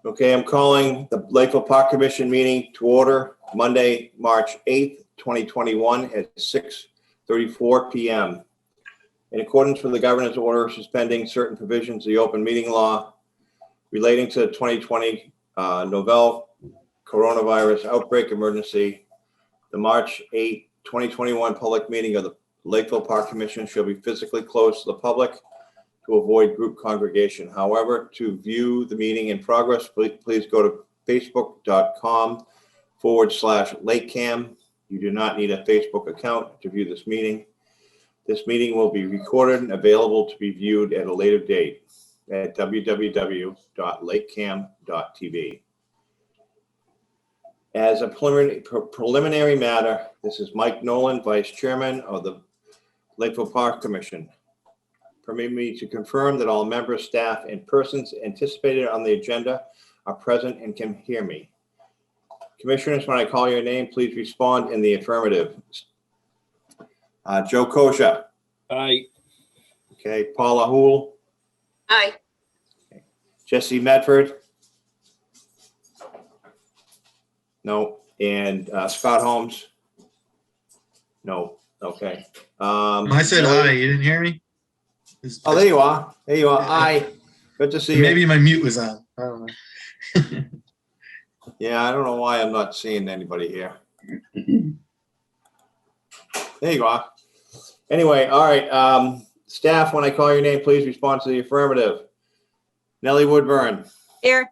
Okay, I'm calling the Lakeville Park Commission meeting to order Monday, March 8th, 2021 at 6:34 p.m. In accordance with the governor's order suspending certain provisions of the open meeting law relating to the 2020 novel coronavirus outbreak emergency, the March 8, 2021 public meeting of the Lakeville Park Commission shall be physically closed to the public to avoid group congregation. However, to view the meeting in progress, please go to facebook.com/LakeCAM. You do not need a Facebook account to view this meeting. This meeting will be recorded and available to be viewed at a later date at www.lakecam.tv. As a preliminary matter, this is Mike Nolan, Vice Chairman of the Lakeville Park Commission. Permit me to confirm that all members, staff, and persons anticipated on the agenda are present and can hear me. Commissioners, when I call your name, please respond in the affirmative. Joe Kosha. Aye. Okay, Paula Hool. Aye. Okay. Jesse Medford. No. And Scott Holmes. No. Okay. I said aye. You didn't hear me? Oh, there you are. There you are. Aye. Good to see you. Maybe my mute was on. I don't know. Yeah, I don't know why I'm not seeing anybody here. There you are. Anyway, all right. Staff, when I call your name, please respond to the affirmative. Nellie Woodburn. Here.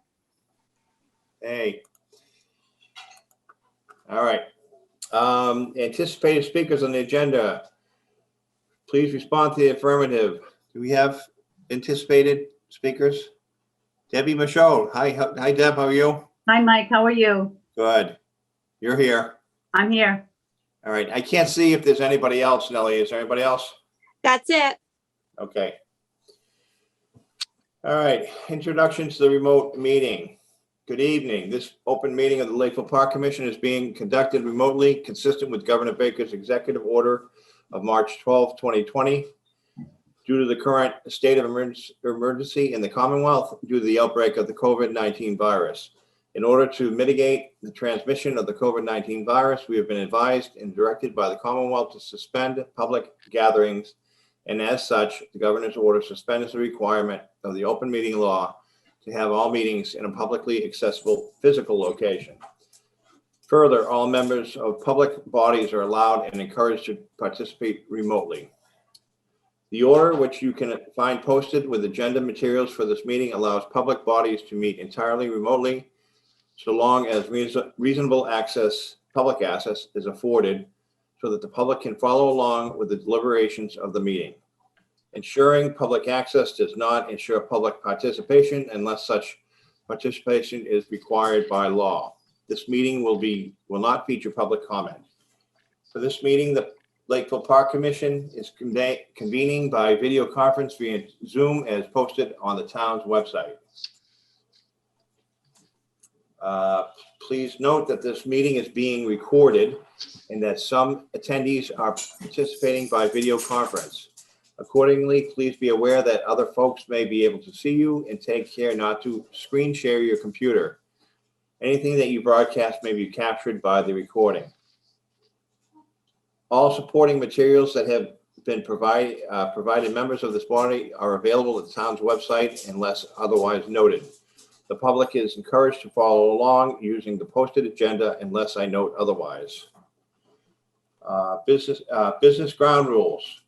Hey. All right. Anticipated speakers on the agenda. Please respond to the affirmative. Do we have anticipated speakers? Debbie Michaud. Hi, Deb. How are you? Hi, Mike. How are you? Good. You're here. I'm here. All right. I can't see if there's anybody else, Nellie. Is there anybody else? That's it. Okay. All right. Introduction to the remote meeting. Good evening. This open meeting of the Lakeville Park Commission is being conducted remotely, consistent with Governor Baker's executive order of March 12, 2020. Due to the current state of emergency in the Commonwealth due to the outbreak of the COVID-19 virus. In order to mitigate the transmission of the COVID-19 virus, we have been advised and directed by the Commonwealth to suspend public gatherings, and as such, the governor's order suspends the requirement of the open meeting law to have all meetings in a publicly accessible physical location. Further, all members of public bodies are allowed and encouraged to participate remotely. The order, which you can find posted with agenda materials for this meeting, allows public bodies to meet entirely remotely so long as reasonable public access is afforded so that the public can follow along with the deliberations of the meeting. Ensuring public access does not ensure public participation unless such participation is required by law. This meeting will not feature public comment. For this meeting, the Lakeville Park Commission is convening by video conference via Zoom as posted on the town's website. Please note that this meeting is being recorded and that some attendees are participating by video conference. Accordingly, please be aware that other folks may be able to see you and take care not to screen share your computer. Anything that you broadcast may be captured by the recording. All supporting materials that have been provided members of this body are available at the town's website unless otherwise noted. The public is encouraged to follow along using the posted agenda unless I note otherwise. Business ground rules.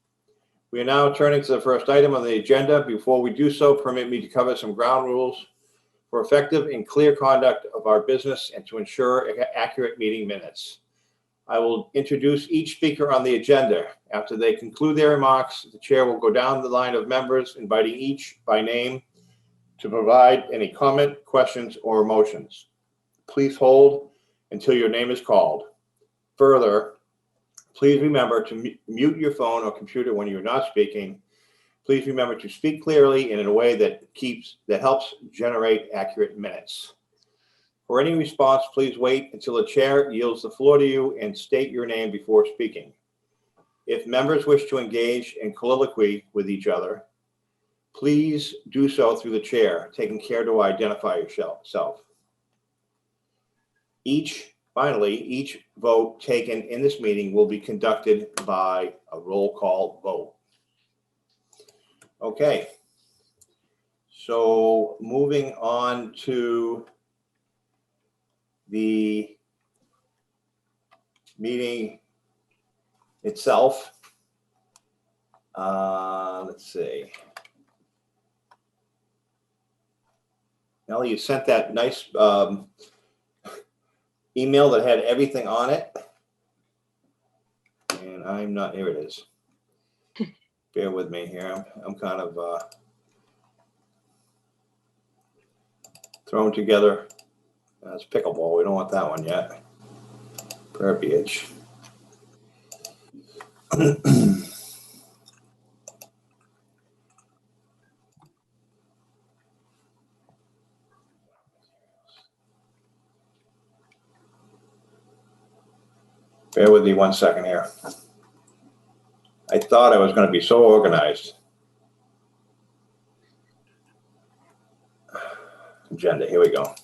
We are now turning to the first item on the agenda. Before we do so, permit me to cover some ground rules for effective and clear conduct of our business and to ensure accurate meeting minutes. I will introduce each speaker on the agenda. After they conclude their remarks, the chair will go down the line of members, inviting each by name to provide any comment, questions, or motions. Please hold until your name is called. Further, please remember to mute your phone or computer when you're not speaking. Please remember to speak clearly and in a way that helps generate accurate minutes. For any response, please wait until the chair yields the floor to you and state your name before speaking. If members wish to engage in colloquy with each other, please do so through the chair, taking care to identify yourself. Finally, each vote taken in this meeting will be conducted by a roll call vote. Okay. So moving on to the meeting itself. Let's see. Ellie, you sent that nice email that had everything on it. And I'm not, here it is. Bear with me here. I'm kind of throwing together. That's pickleball. We don't want that one yet. Verbiage. Bear with me 1 second here. I thought I was going to be so organized. Agenda, here we go.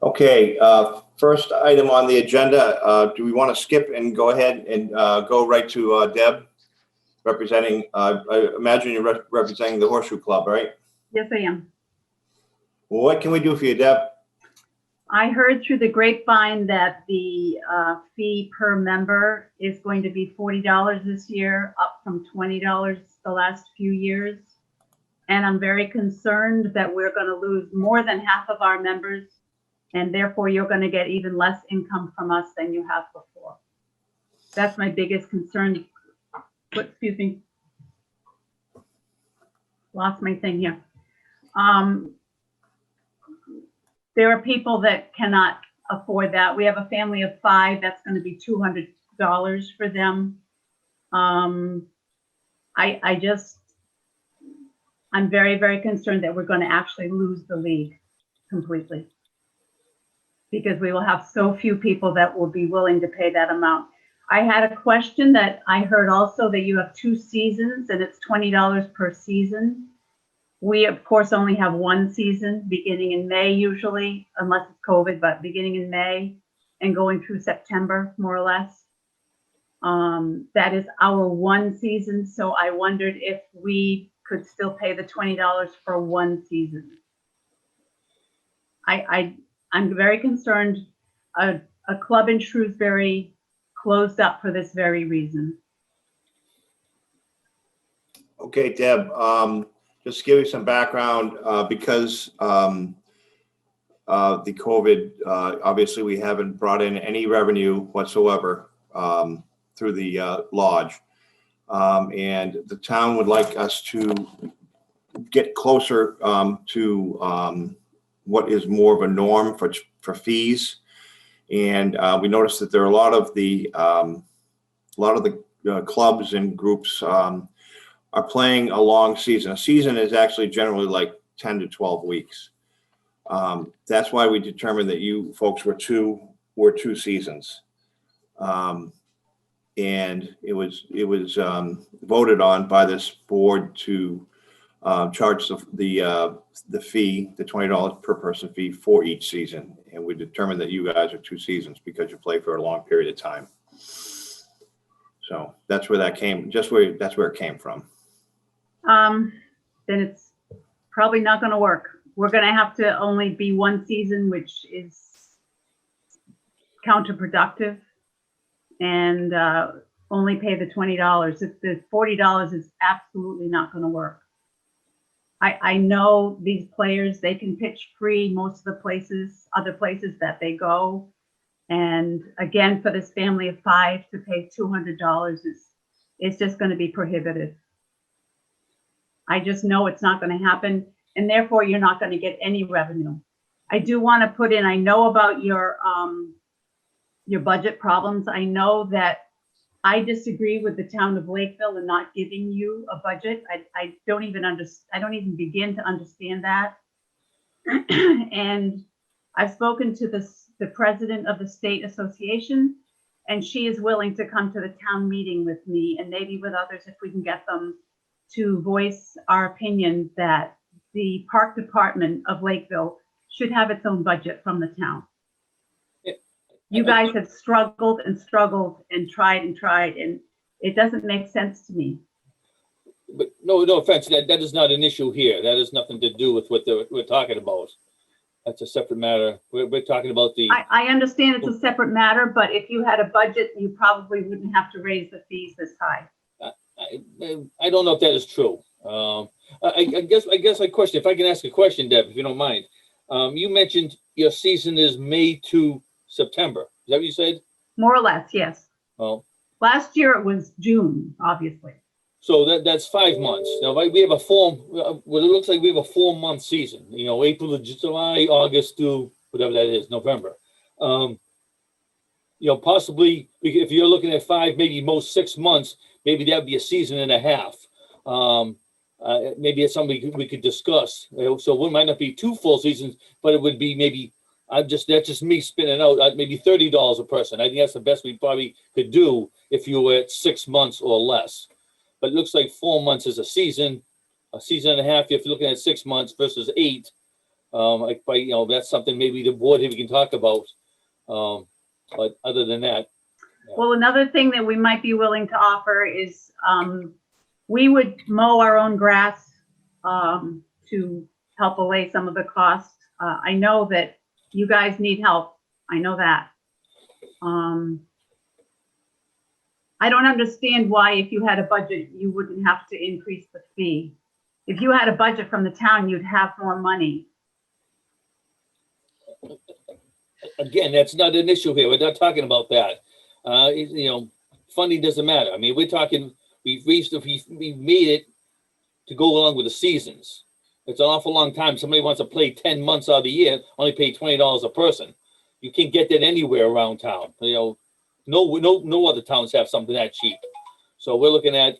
Okay, first item on the agenda, do we want to skip and go ahead and go right to Deb, representing, I imagine you're representing the Horseshoe Club, right? Yes, I am. Well, what can we do for you, Deb? I heard through the grapevine that the fee per member is going to be $40 this year, up from $20 the last few years. And I'm very concerned that we're going to lose more than half of our members, and therefore you're going to get even less income from us than you have before. That's my biggest concern. Excuse me. Lost my thing here. There are people that cannot afford that. We have a family of 5. That's going to be $200 for them. I'm very, very concerned that we're going to actually lose the league completely, because we will have so few people that will be willing to pay that amount. I had a question that I heard also, that you have 2 seasons and it's $20 per season. We, of course, only have 1 season beginning in May usually, unless it's COVID, but beginning in May and going through September, more or less. That is our 1 season. So I wondered if we could still pay the $20 for 1 season. I'm very concerned. A club in Shrewsbury closed up for this very reason. Okay, Deb, just to give you some background, because the COVID, obviously we haven't brought in any revenue whatsoever through the lodge. And the town would like us to get closer to what is more of a norm for fees. And we noticed that there are a lot of the clubs and groups are playing a long season. A season is actually generally like 10 to 12 weeks. That's why we determined that you folks were two seasons. And it was voted on by this board to charge the fee, the $20 per person fee for each season. And we determined that you guys are 2 seasons because you play for a long period of time. So that's where that came, that's where it came from. Then it's probably not going to work. We're going to have to only be 1 season, which is counterproductive, and only pay the $20. If the $40 is absolutely not going to work. I know these players, they can pitch free most of the places, other places that they go. And again, for this family of 5 to pay $200 is just going to be prohibitive. I just know it's not going to happen, and therefore you're not going to get any revenue. I do want to put in, I know about your budget problems. I know that I disagree with the town of Lakeville in not giving you a budget. I don't even begin to understand that. And I've spoken to the president of the state association, And she is willing to come to the town meeting with me and maybe with others if we can get them to voice our opinion that the park department of Lakeville should have its own budget from the town. You guys have struggled and struggled and tried, and it doesn't make sense to me. But no offense, that is not an issue here. That has nothing to do with what we're talking about. That's a separate matter. We're talking about the. I understand it's a separate matter, but if you had a budget, you probably wouldn't have to raise the fees this high. I don't know if that is true. I guess my question, if I can ask a question, Deb, if you don't mind. You mentioned your season is May to September. Is that what you said? More or less, yes. Oh, Last year it was June, obviously. so that's 5 months. Now, we have a well, it looks like we have a 4-month season, you know, April to July, August to whatever that is, November. You know, possibly if you're looking at 5, maybe most 6 months, maybe that'd be a season and a half. Maybe it's something we could discuss. So it might not be 2 full seasons, but it would be maybe, that's just me spinning out, maybe $30 a person. I think that's the best we probably could do if you were at 6 months or less. But it looks like 4 months is a season and a half. If you're looking at 6 months versus 8, like by, you know, that's something maybe the board here we can talk about. But other than that. Well, another thing that we might be willing to offer is we would mow our own grass to help allay some of the costs. I know that you guys need help. I know that. I don't understand why, if you had a budget, you wouldn't have to increase the fee. If you had a budget from the town, you'd have more money. Again, that's not an issue here. We're not talking about that. You know, funding doesn't matter. I mean, we're talking, we've made it to go along with the seasons. It's an awful long time. Somebody wants to play 10 months out of the year, only pay $20 a person. You can't get that anywhere around town. You know, no other towns have something that cheap. So we're looking at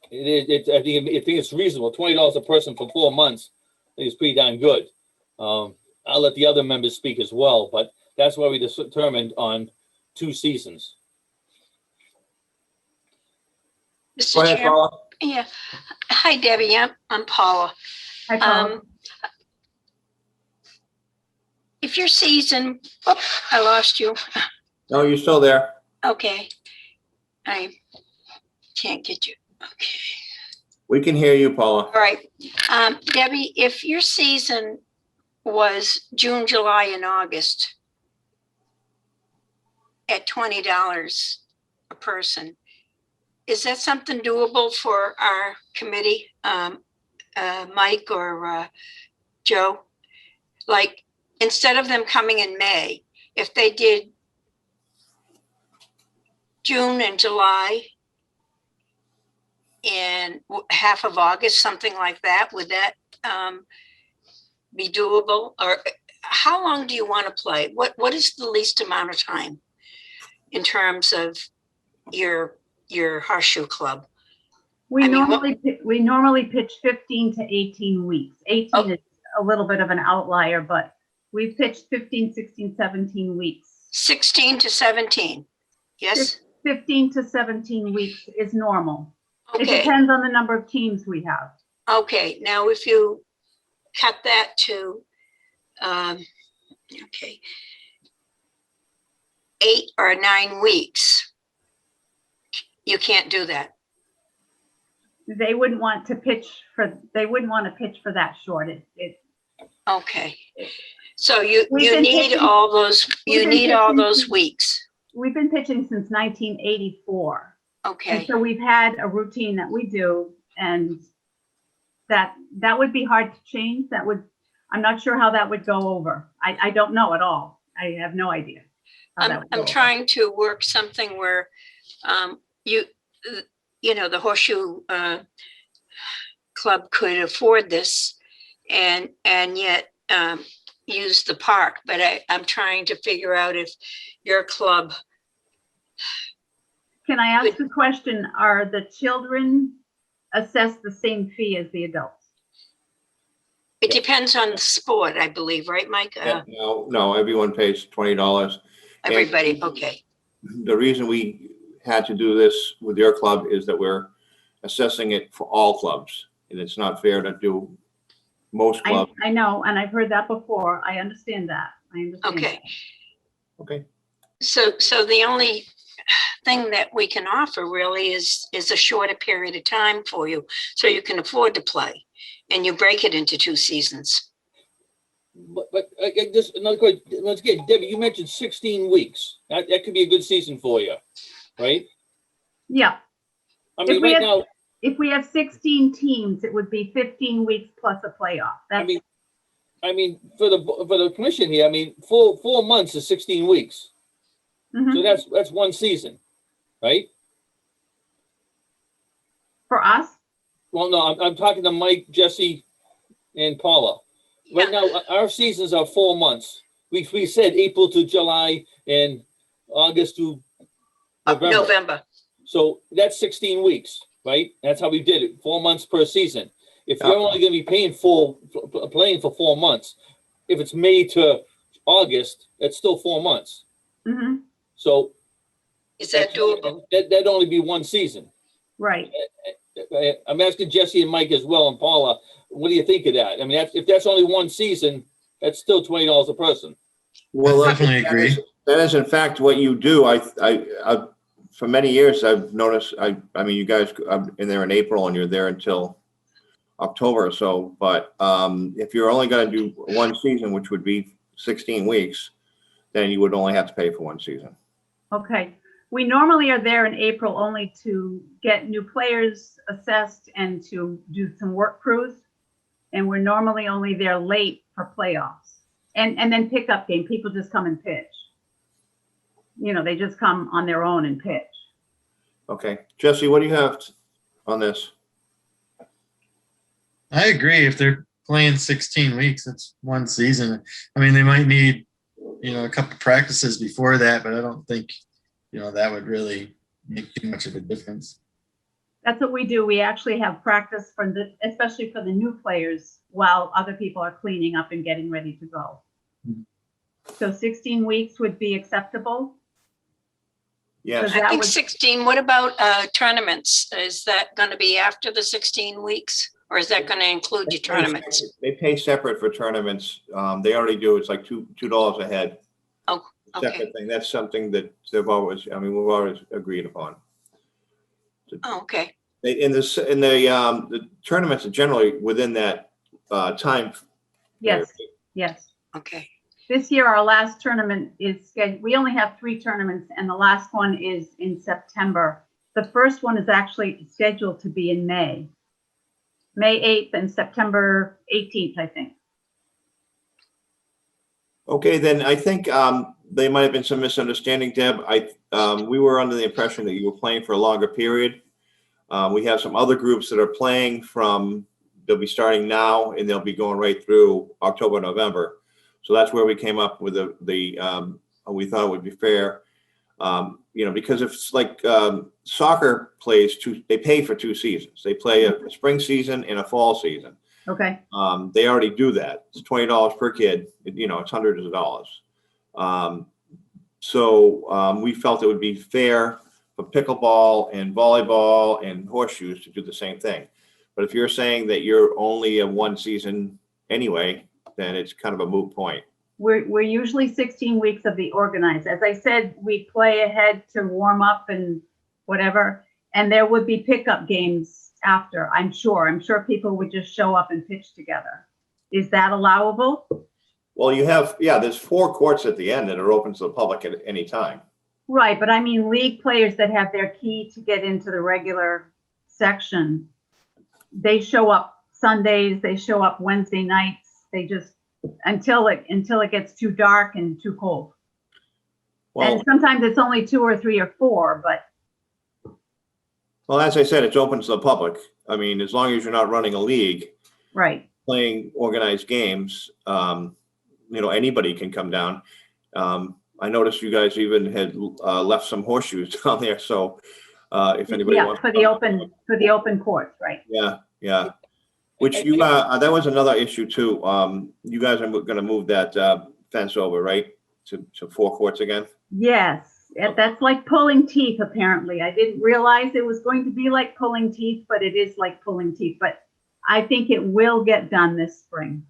I think it's reasonable. $20 a person for 4 months is pretty darn good. I'll let the other members speak as well, but that's why we determined on 2 seasons. Go Mr. ahead, Chair. Paula. Yeah. Hi, Debbie. I'm Paula. Hi, Paul. If your season, I lost you. No, you're still there. Okay. I can't get you. Okay. We can hear you, Paula. All right. Debbie, if your season was June, July, and August at $20 a person, is that something doable for our committee, Mike or Joe? Like, instead of them coming in May, if they did June and July and half of August, something like that, would that be doable? Or how long do you want to play? What is the least amount of time in terms of your horseshoe club? We normally pitch 15 to 18 weeks. 18 is a little bit of an outlier, but we've pitched 15, 16, 17 weeks. 16 to 17, yes? 15 to 17 weeks is normal. It Okay, depends on the number of teams we have. okay. Now, if you cut that to, 8 or 9 weeks, you can't do that. They wouldn't want to pitch for that short. Okay. So you We've been need pitching- all those, we've you been need all pitching those since- weeks. We've been pitching since 1984. And Okay, so we've had a routine that we do, and that would be hard to change. I'm not sure how that would go over. I don't know at all. I have no idea. how that would go I'm over. trying to work something where you know, the Horseshoe Club could afford this and yet use the park. But I'm trying to figure out if your club. Can I ask a question? Are the children assessed the same fee as the adults? It depends on the sport, I believe, right, Mike? No, everyone pays $20. Everybody, okay. the reason we had to do this with your club is that we're assessing it for all clubs, and it's not fair to do most clubs. I know, and I've heard that before. I understand that. I understand. Okay. that. Okay. So the only thing that we can offer really is a shorter period of time for you, so you can afford to play, and you break it into 2 seasons. But just another question. Let's get Debbie. You mentioned 16 weeks. That could be a good season for you, right? Yeah. I mean, If we right have- now, If we have 16 teams, it would be 15 weeks plus a playoff. I That's, mean, for the commission here, I mean, 4 months is 16 weeks. Mhm. So that's one season, right? For us, Well, no, I'm talking to Mike, Jesse, and Paula. Right now, our seasons are 4 months. We said April to July and August to November. November. So that's 16 weeks, right? That's how we did it, 4 months per season. If you're only gonna be playing for 4 months, if it's May to August, that's still 4 months. Mhm. So Is that doable? that'd only be one season. Right. I'm asking Jesse and Mike as well, and Paula, what do you think of that? I mean, if that's only one season, that's still $20 a person. Well, I definitely agree. That is in fact what you do. I for many years, I've noticed, I mean, you guys, I'm in there in April and you're there until October or so, but if you're only gonna do one season, which would be 16 weeks, then you would only have to pay for one season. Okay. We normally are there in April only to get new players assessed and to do some work crews. And we're normally only there late for playoffs. And then pickup game, people just come and pitch. You know, they just come on their own and pitch. Okay, Jesse, what do you have on this? I agree. If they're playing 16 weeks, it's one season. I mean, they might need, a couple practices before that, but I don't think, that would really make too much of a difference. That's what we do. We actually have practice especially for the new players while other people are cleaning up and getting ready to go. So 16 weeks would be acceptable? Yes, That I think would- 16. What about tournaments? Is that going to be after the 16 weeks, or is that going to include your tournaments? they pay separate for tournaments. They already do. It's like $2 a head. Oh, okay. Separate thing. That's something that we've always agreed upon. Oh, okay. In the tournaments are generally within that time. Yes, yes. Okay. This year, our last tournament is scheduled. We only have 3 tournaments, and the last one is in September. The first one is actually scheduled to be in May 8th and September 18th, I think. Okay, then I think there might have been some misunderstanding, Deb. We were under the impression that you were playing for a longer period. We have some other groups that are playing they'll be starting now and they'll be going right through October, November. So that's where we came up with we thought it would be fair. Because if it's like soccer plays they pay for 2 seasons. They play a spring season and a fall season. Okay. They already do that. It's $20 per kid. It's hundreds of dollars. So we felt it would be fair for pickleball and volleyball and horseshoes to do the same thing. But if you're saying that you're only a one season anyway, then it's kind of a moot point. We're usually 16 weeks of the organized. As I said, we play ahead to warm up and whatever, and there would be pickup games after, I'm sure. I'm sure people would just show up and pitch together. Is that allowable? Well, there's 4 courts at the end that are open to the public at any time. Right, but I mean league players that have their key to get into the regular section, they show up Sundays, they show up Wednesday nights, they just, until it gets too dark and too cold. Well, And sometimes it's only 2 or 3 or 4, but. well, as I said, it's open to the public. I mean, as long as you're not running a league, Right. playing organized games, anybody can come down. I noticed you guys even had left some horseshoes down there. So if anybody wants for the open courts, right? Yeah. Which that was another issue too. You guys are going to move that fence over, right? To 4 courts again? Yes. That's like pulling teeth, apparently. I didn't realize it was going to be like pulling teeth, but it is like pulling teeth. But I think it will get done this spring.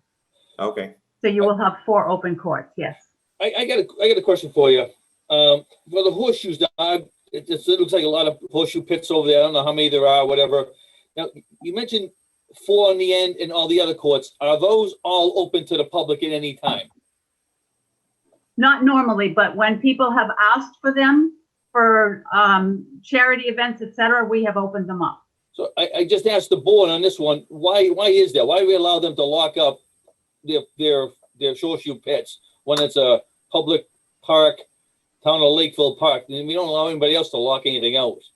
Okay. So you will have 4 open courts, yes. I got a question for you. For the horseshoes, it looks like a lot of horseshoe pits over there. I don't know how many there are, whatever. Now, you mentioned 4 on the end and all the other courts. Are those all open to the public at any time? Not normally, but when people have asked for them for charity events, etc., we have opened them up. So I just asked the board on this one, why is that? Why do we allow them to lock up their horseshoe pits when it's a public park, town of Lakeville Park? And we don't allow anybody else to lock anything else.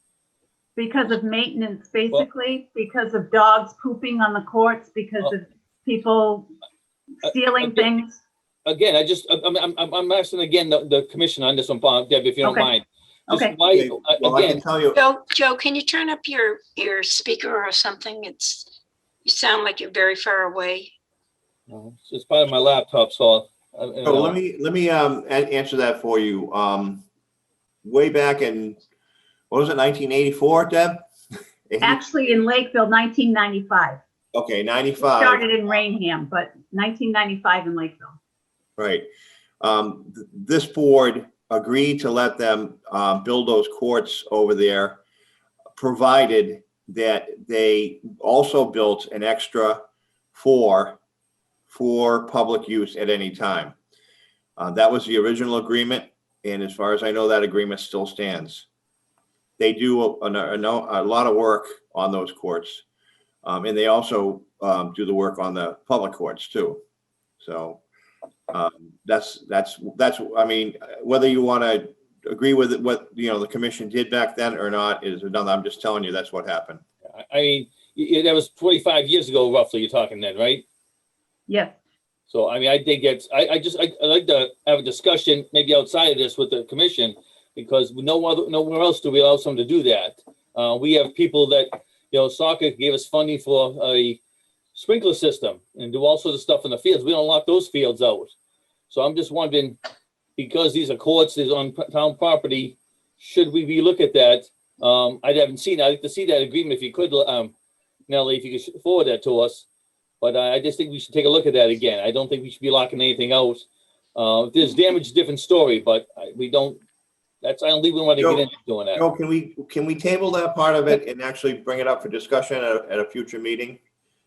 Because of maintenance, basically, because of dogs pooping on the courts, because of people stealing things. Again, I'm asking again the commission on this one, Deb, if you don't Okay. mind. Just Okay. why, Well, I can again, tell you, Joe, can you turn up your speaker or something? You sound like you're very far away. it's part of my laptop, so. so let me answer that for you. Way back in, what was it, 1984, Deb? Actually, in Lakeville, 1995. Okay, 95. Started in Rainham, but 1995 in Lakeville. Right. This board agreed to let them build those courts over there, provided that they also built an extra 4 for public use at any time. That was the original agreement, and as far as I know, that agreement still stands. They do a lot of work on those courts, and they also do the work on the public courts too. So that's I mean, whether you want to agree with it, what the commission did back then or not is another. I'm just telling you that's what happened. I mean, that was 25 years ago, roughly. You're talking then, right? Yes. So I mean, I think I like to have a discussion maybe outside of this with the commission, because nowhere else do we allow someone to do that. We have people that soccer gave us funding for a sprinkler system and do all sorts of stuff in the fields. We don't lock those fields out. So I'm just wondering, because these are courts, these on town property, should we relook at that? I haven't seen it. I'd like to see that agreement if you could, Nellie, if you could forward that to us. But I just think we should take a look at that again. I don't think we should be locking anything out. If there's damage, different story, but we don't. I don't think we want to get into doing that. Joe, can we table that part of it and actually bring it up for discussion at a future meeting?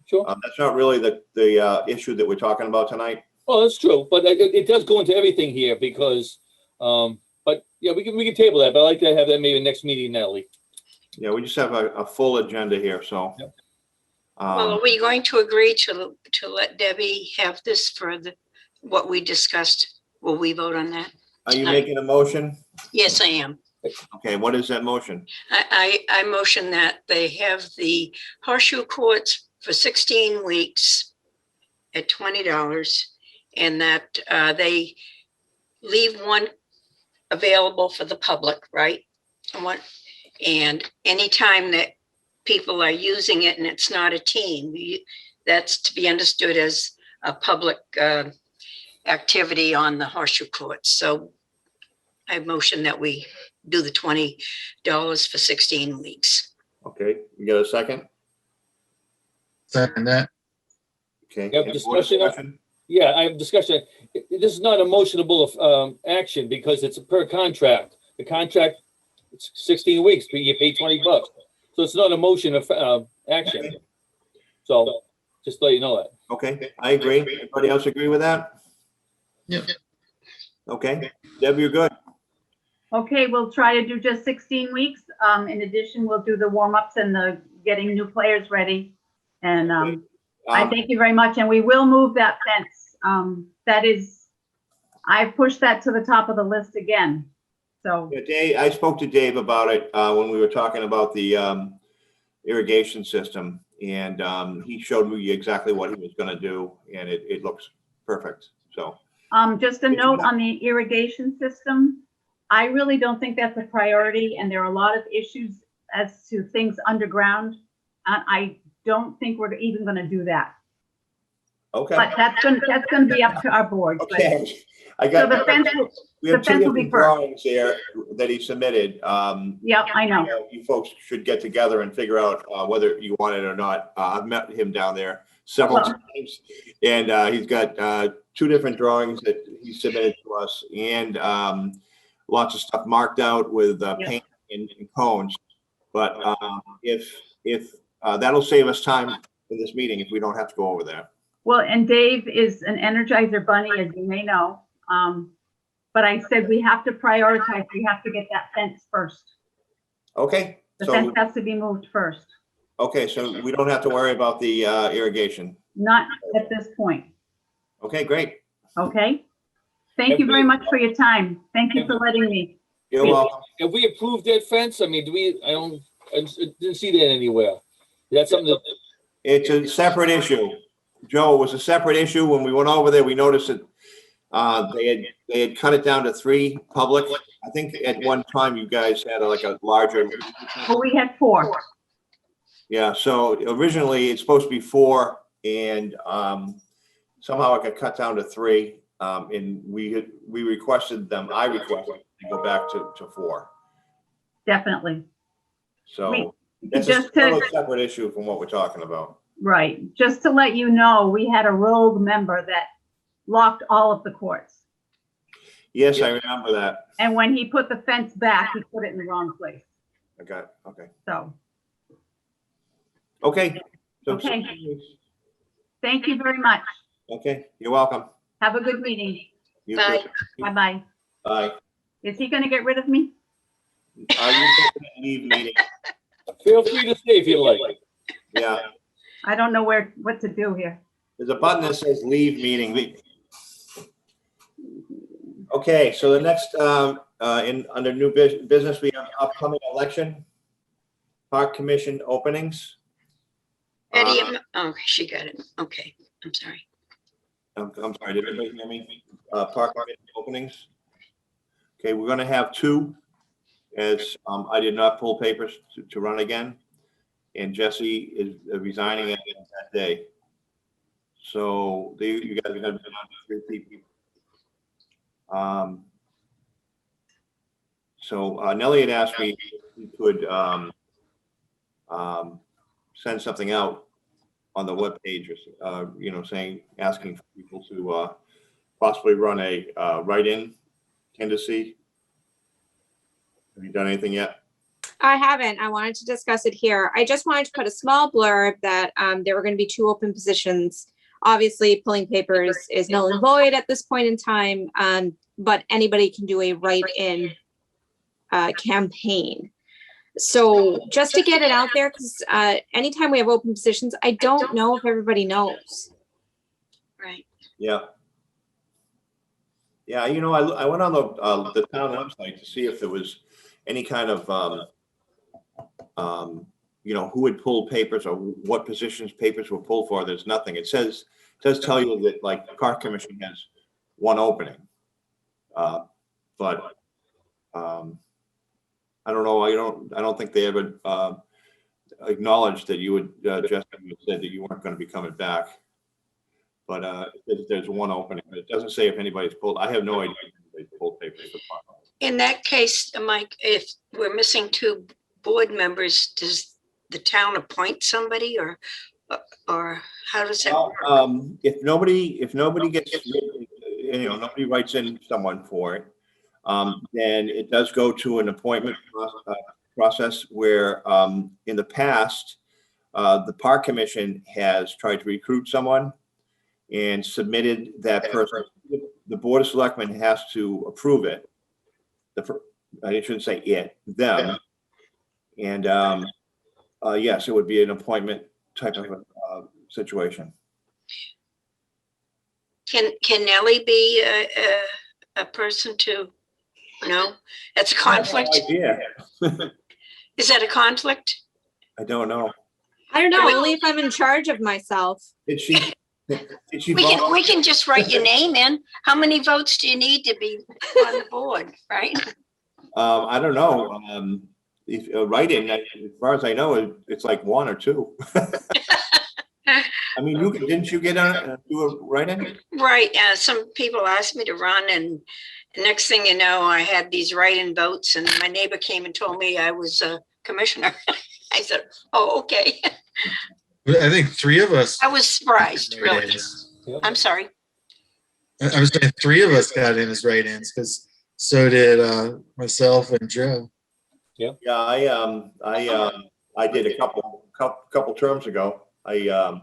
Sure. That's not really the issue that we're talking about tonight. Oh, that's true, but it does go into everything here because, but yeah, we can table that. But I'd like to have that maybe next meeting, Natalie. Yeah, we just have a full agenda here, so. Yep. Well, are we going to agree to let Debbie have this for what we discussed? Will we vote on that? Are you making a motion? Yes, I am. Okay, what is that motion? I motion that they have the horseshoe courts for 16 weeks at $20, and that they leave one available for the public, right? And anytime that people are using it and it's not a team, that's to be understood as a public activity on the horseshoe courts. So I motion that we do the $20 for 16 weeks. Okay, you got a second? Second that. Okay. Yep, Any more discussion? Yeah, I have discussion. This is not a motionable action because it's per contract. The contract, it's 16 weeks, but you pay $20. So it's not a motion of action. So just to let you know that. Okay, I agree. Everybody else agree with that? Yep. Okay, Deb, you're good. Okay, we'll try to do just 16 weeks. In addition, we'll do the warm-ups and the getting new players ready. And I thank you very much. And we will move that fence. I've pushed that to the top of the list again. So Yeah, Dave, I spoke to Dave about it when we were talking about the irrigation system, and he showed me exactly what he was going to do, and it looks perfect. So just a note on the irrigation system. I really don't think that's a priority, and there are a lot of issues as to things underground. I don't think we're even going to do that. Okay, But that's gonna be up to our board. But- okay. I So got, the fence, we have the two fence will be different first. drawings here that he submitted. Yep, I know. You folks should get together and figure out whether you want it or not. I've met him down there several Well- times. And he's got two different drawings that he submitted to us and lots of stuff marked out with paint and cones. But if that'll save us time in this meeting if we don't have to go over there. Well, and Dave is an Energizer bunny, as you may know. But I said we have to prioritize. We have to get that fence first. Okay, The so fence has to be moved first, so we don't have to worry about the irrigation. not at this point. Okay, great. Okay? Thank you very much for your time. Thank you for letting me. You're welcome. Have we approved that fence? I mean, I didn't see that anywhere. That's something that, It's a separate issue. Joe, it was a separate issue. When we went over there, we noticed that they had cut it down to 3 public. I think at one time you guys had like a larger. Well, we had 4. Yeah, so originally it's supposed to be 4 and somehow it got cut down to 3. And we requested them, I requested to go back to 4. Definitely. So that's Just a to, totally separate issue from what we're talking about. right, just to let you know, we had a rogue member that locked all of the courts. Yes, I remember that. And when he put the fence back, he put it in the wrong place. Okay, okay. So, Okay. So- Okay. thank you very much. Okay, you're welcome. Have a good meeting. You Bye. too. Bye-bye. Bye. Is he gonna get rid of me? Are you taking a leave meeting? feel free to stay if you like. Yeah, I don't know what to do here. there's a button that says leave meeting. Okay, so the next, under new business, we have upcoming election, park commission openings. Betty, oh, she got it. Okay, I'm sorry. I'm sorry, did everybody hear me? Park commission openings. Okay, we're gonna have 2, as I did not pull papers to run again. And Jesse is resigning at that day. So you guys are gonna be on 3 people. So Nellie had asked me if we could send something out on the webpage, asking for people to possibly run a write-in candidacy. Have you done anything yet? I haven't. I wanted to discuss it here. I just wanted to put a small blurb that there were going to be 2 open positions. Obviously, pulling papers is null and void at this point in time, but anybody can do a write-in campaign. So just to get it out there, because anytime we have open positions, I don't know if everybody knows. Right. Yeah. Yeah, I went on the town website to see if there was any kind of, who would pull papers or what positions papers were pulled for. There's nothing. It does tell you that like the park commission has 1 opening. But I don't know. I don't think they ever acknowledged that you would, Justin said that you weren't going to be coming back. But there's 1 opening. It doesn't say if anybody's pulled. I have no idea if anybody's pulled papers for park. In that case, Mike, if we're missing 2 board members, does the town appoint somebody or how does that work? If nobody gets, nobody writes in someone for it, then it does go to an appointment process where in the past, the park commission has tried to recruit someone and submitted that person. The board of selectmen has to approve it. I shouldn't say it, them. And yes, it would be an appointment type of situation. Can Nellie be a person to, no? That's a conflict? Yeah, Is that a conflict? I don't know. I don't know, only if I'm in charge of myself. Did she We can just write your name in. How many votes do you need to be on the board, right? I don't know. If write-in, as far as I know, it's like 1 or 2. I mean, didn't you get on, do a write-in? Right, some people asked me to run, and the next thing you know, I had these write-in votes, and my neighbor came and told me I was a commissioner. I said, oh, okay. I think three of us. I was surprised, really. write-ins. I'm sorry. I was saying three of us got in as write-ins because so did myself and Joe. Yeah, I did a couple terms ago. I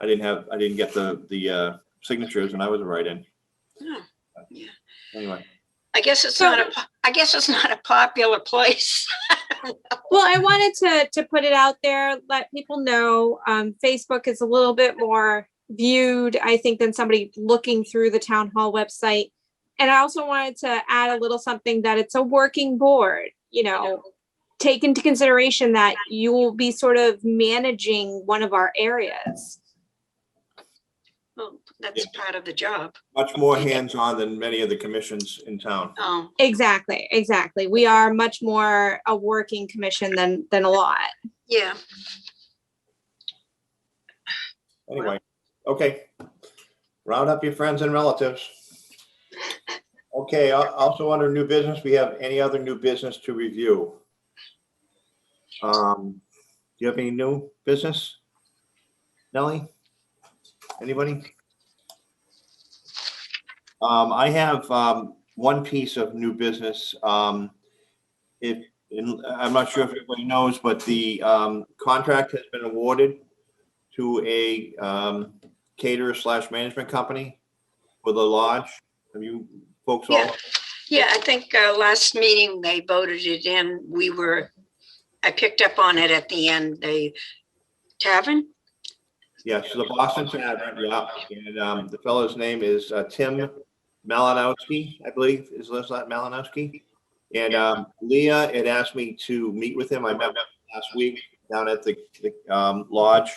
didn't get the signatures, and I was a write-in. Oh, yeah. Anyway, I guess it's not a popular place. Well, I wanted to put it out there, let people know, Facebook is a little bit more viewed, I think, than somebody looking through the town hall website. And I also wanted to add a little something that it's a working board, you know, take into consideration that you will be sort of managing one of our areas. Well, that's part of the job. much more hands-on than many of the commissions in town. Oh, Exactly. We are much more a working commission than a lot. yeah. Anyway, okay. Round up your friends and relatives. Okay, also under new business, we have any other new business to review? Do you have any new business? Nellie? Anybody? I have one piece of new business. I'm not sure if everybody knows, but the contract has been awarded to a caterer/management company for the lodge. Have you folks all? Yeah. Yeah, I think last meeting they voted it in. I picked up on it at the end. The Tavern? Yes, the Boston Tavern, yeah. And the fellow's name is Tim Malinowski, I believe, is that Malinowski? And Leah had asked me to meet with him. I met with him last week down at the lodge.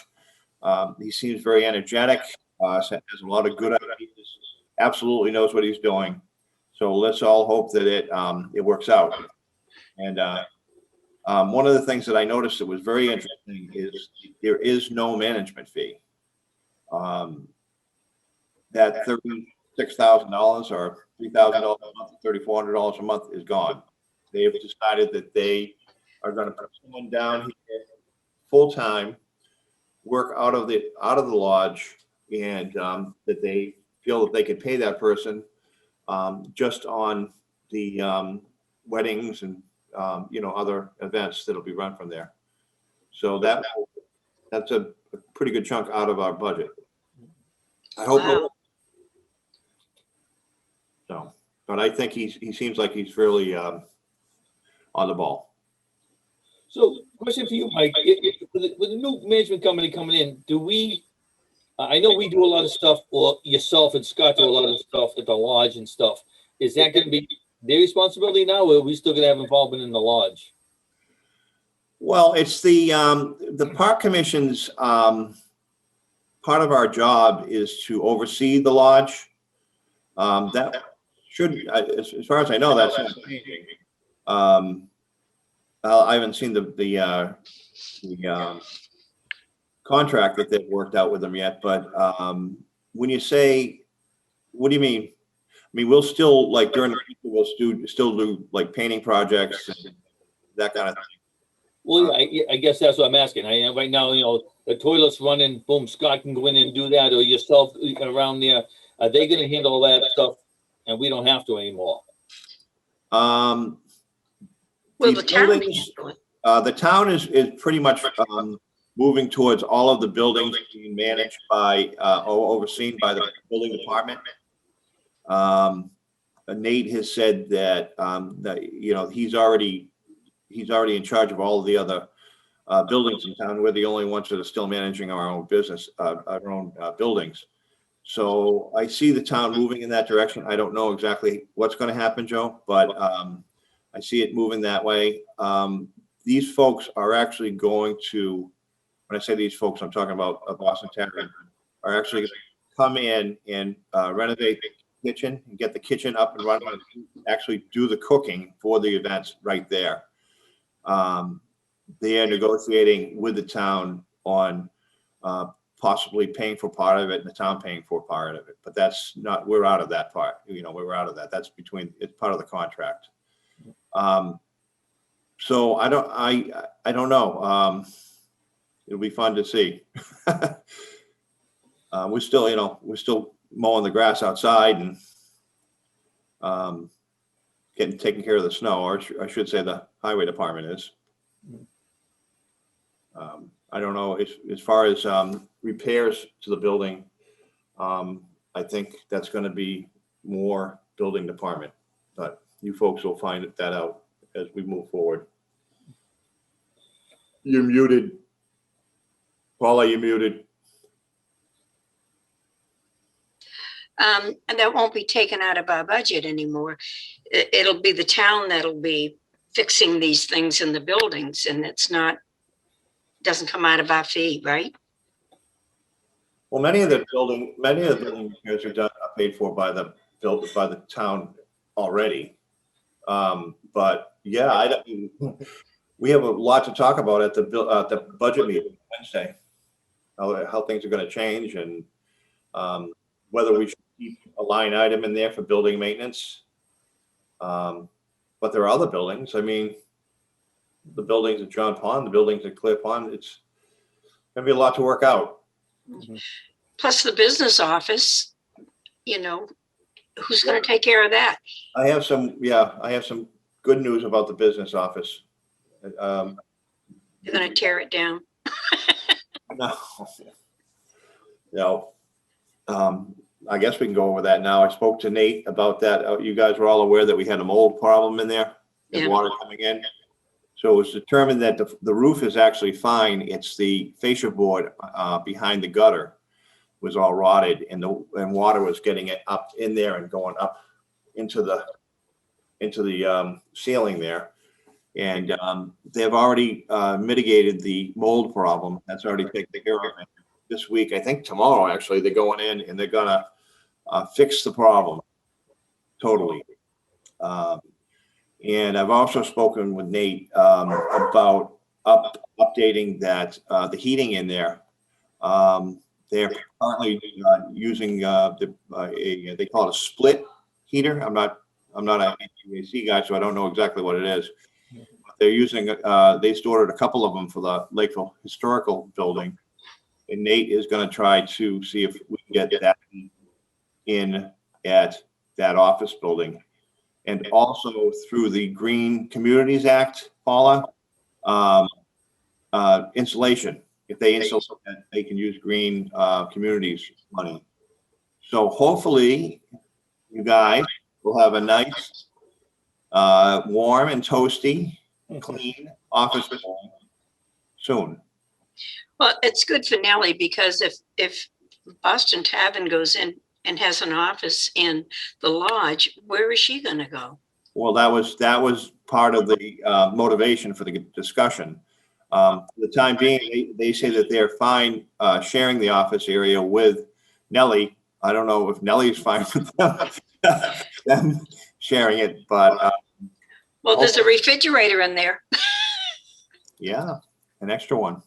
He seems very energetic, has a lot of good ideas, absolutely knows what he's doing. So let's all hope that it works out. And one of the things that I noticed that was very interesting is there is no management fee. That $36,000 or $3,000 a month, $3,400 a month is gone. They have decided that they are going to put someone down here full-time, work out of the lodge, and that they feel that they could pay that person just on the weddings and other events that'll be run from there. So that's a pretty good chunk out of our budget. I hope. Wow. So, but I think he seems like he's really on the ball. So, question for you, Mike. With the new management company coming in, do we? I know we do a lot of stuff, or yourself and Scott do a lot of stuff at the lodge and stuff. Is that going to be their responsibility now, or are we still going to have involvement in the lodge? Well, it's the park commission's part of our job is to oversee the lodge. That should, as far as I know, that's not changing. I haven't seen the contract that they've worked out with them yet, but when you say, what do you mean? I mean, we'll still, like, during the week, we'll still do like painting projects and that kind of thing. Well, I guess that's what I'm asking. Right now, the toilet's running, boom, Scott can go in and do that, or yourself around there. Are they going to handle all that stuff, and we don't have to anymore? Well, the town buildings, the town is pretty much moving towards all of the buildings being managed by or overseen by the building department. Nate has said that he's already in charge of all of the other buildings in town. We're the only ones that are still managing our own business, our own buildings. So I see the town moving in that direction. I don't know exactly what's going to happen, Joe, but I see it moving that way. These folks are actually going to, when I say these folks, I'm talking about Boston Tavern, are actually going to come in and renovate the kitchen and get the kitchen up and running, and actually do the cooking for the events right there. They are negotiating with the town on possibly paying for part of it and the town paying for part of it, but that's not, we're out of that part, we're out of that. That's it's part of the contract. So I don't know. It'll be fun to see. We're still mowing the grass outside and taking care of the snow, or I should say the highway department is. I don't know, as far as repairs to the building, I think that's going to be more building department, but you folks will find that out as we move forward. You're muted. Paula, you're muted. And that won't be taken out of our budget anymore. It'll be the town that'll be fixing these things in the buildings, and doesn't come out of our fee, right? Well, many of the building repairs are paid for by the town already. But yeah, we have a lot to talk about at the budget meeting Wednesday. How things are going to change, and whether we should keep a line item in there for building maintenance. But there are other buildings. I mean, the buildings at John Pond, the buildings at Clear Pond, it's going to be a lot to work out. Plus the business office, who's going to take care of that? I have some good news about the business office. You're going to tear it down. No. I guess we can go over that now. I spoke to Nate about that. You guys were all aware that we had a mold problem in there, and water coming in. So it was determined that the roof is actually fine. It's the fascia board behind the gutter was all rotted, and water was getting it up in there and going up into the ceiling there. And they've already mitigated the mold problem. That's already taken care of. This week, I think tomorrow, actually, they're going in and they're gonna fix the problem totally. And I've also spoken with Nate about updating that the heating in there. They're currently using they call it a split heater. I'm not an HVAC guy, so I don't know exactly what it is. They're using they ordered a couple of them for the Lakeville Historical Building. And Nate is going to try to see if we can get that in at that office building. And also through the Green Communities Act, Paula, insulation. If they insulate, they can use green communities money. So hopefully you guys will have a nice, warm and toasty, clean office building soon. Well, it's good for Nellie, because if Boston Tavern goes in and has an office in the lodge, where is she going to go? Well, that was part of the motivation for the discussion. For the time being, they say that they're fine sharing the office area with Nellie. I don't know if Nellie's fine with them sharing it, but well, there's a refrigerator in there. Yeah, an extra one.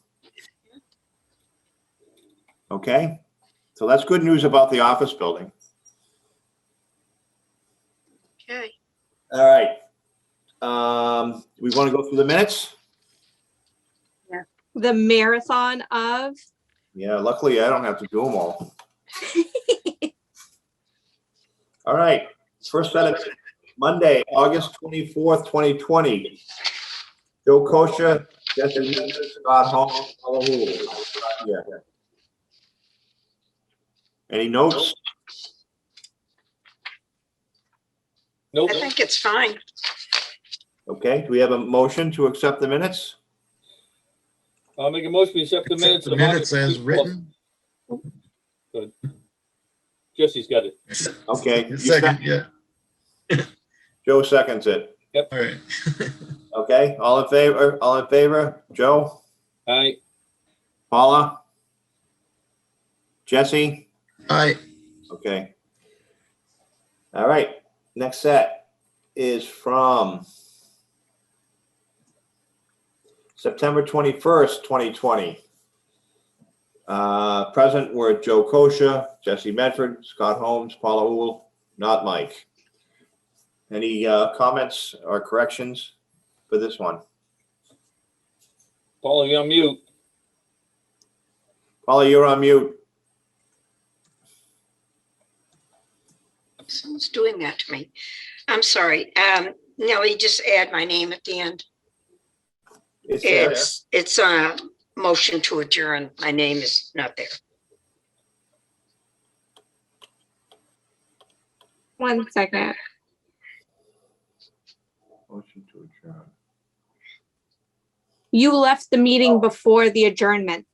Okay, so that's good news about the office building. Okay. All right. We want to go through the minutes? The marathon of. Yeah, luckily I don't have to do them all. All right, first set of Monday, August 24th, 2020. Joe Kosha, Jesse Scott Hall. Yeah. Any notes? Nope. I think it's fine. Okay, do we have a motion to accept the minutes? I'll make a motion to accept the minutes. Accept the minutes as written. Good. Jesse's got it. Okay. you Second, yeah. Joe seconds it. All right. Okay, all in favor? All in favor? Joe? Aye. Paula? Jesse? Aye. Okay. All right, next set is from September 21st, 2020. Present were Joe Kosha, Jesse Medford, Scott Holmes, Paula Uhl, not Mike. Any comments or corrections for this one? Paul, you're on mute. Paula, you're on mute. Someone's doing that to me. I'm sorry. Nellie, just add my name at the end. It's a motion to adjourn. My name is not there. One second. Motion to adjourn. You left the meeting before the adjournment.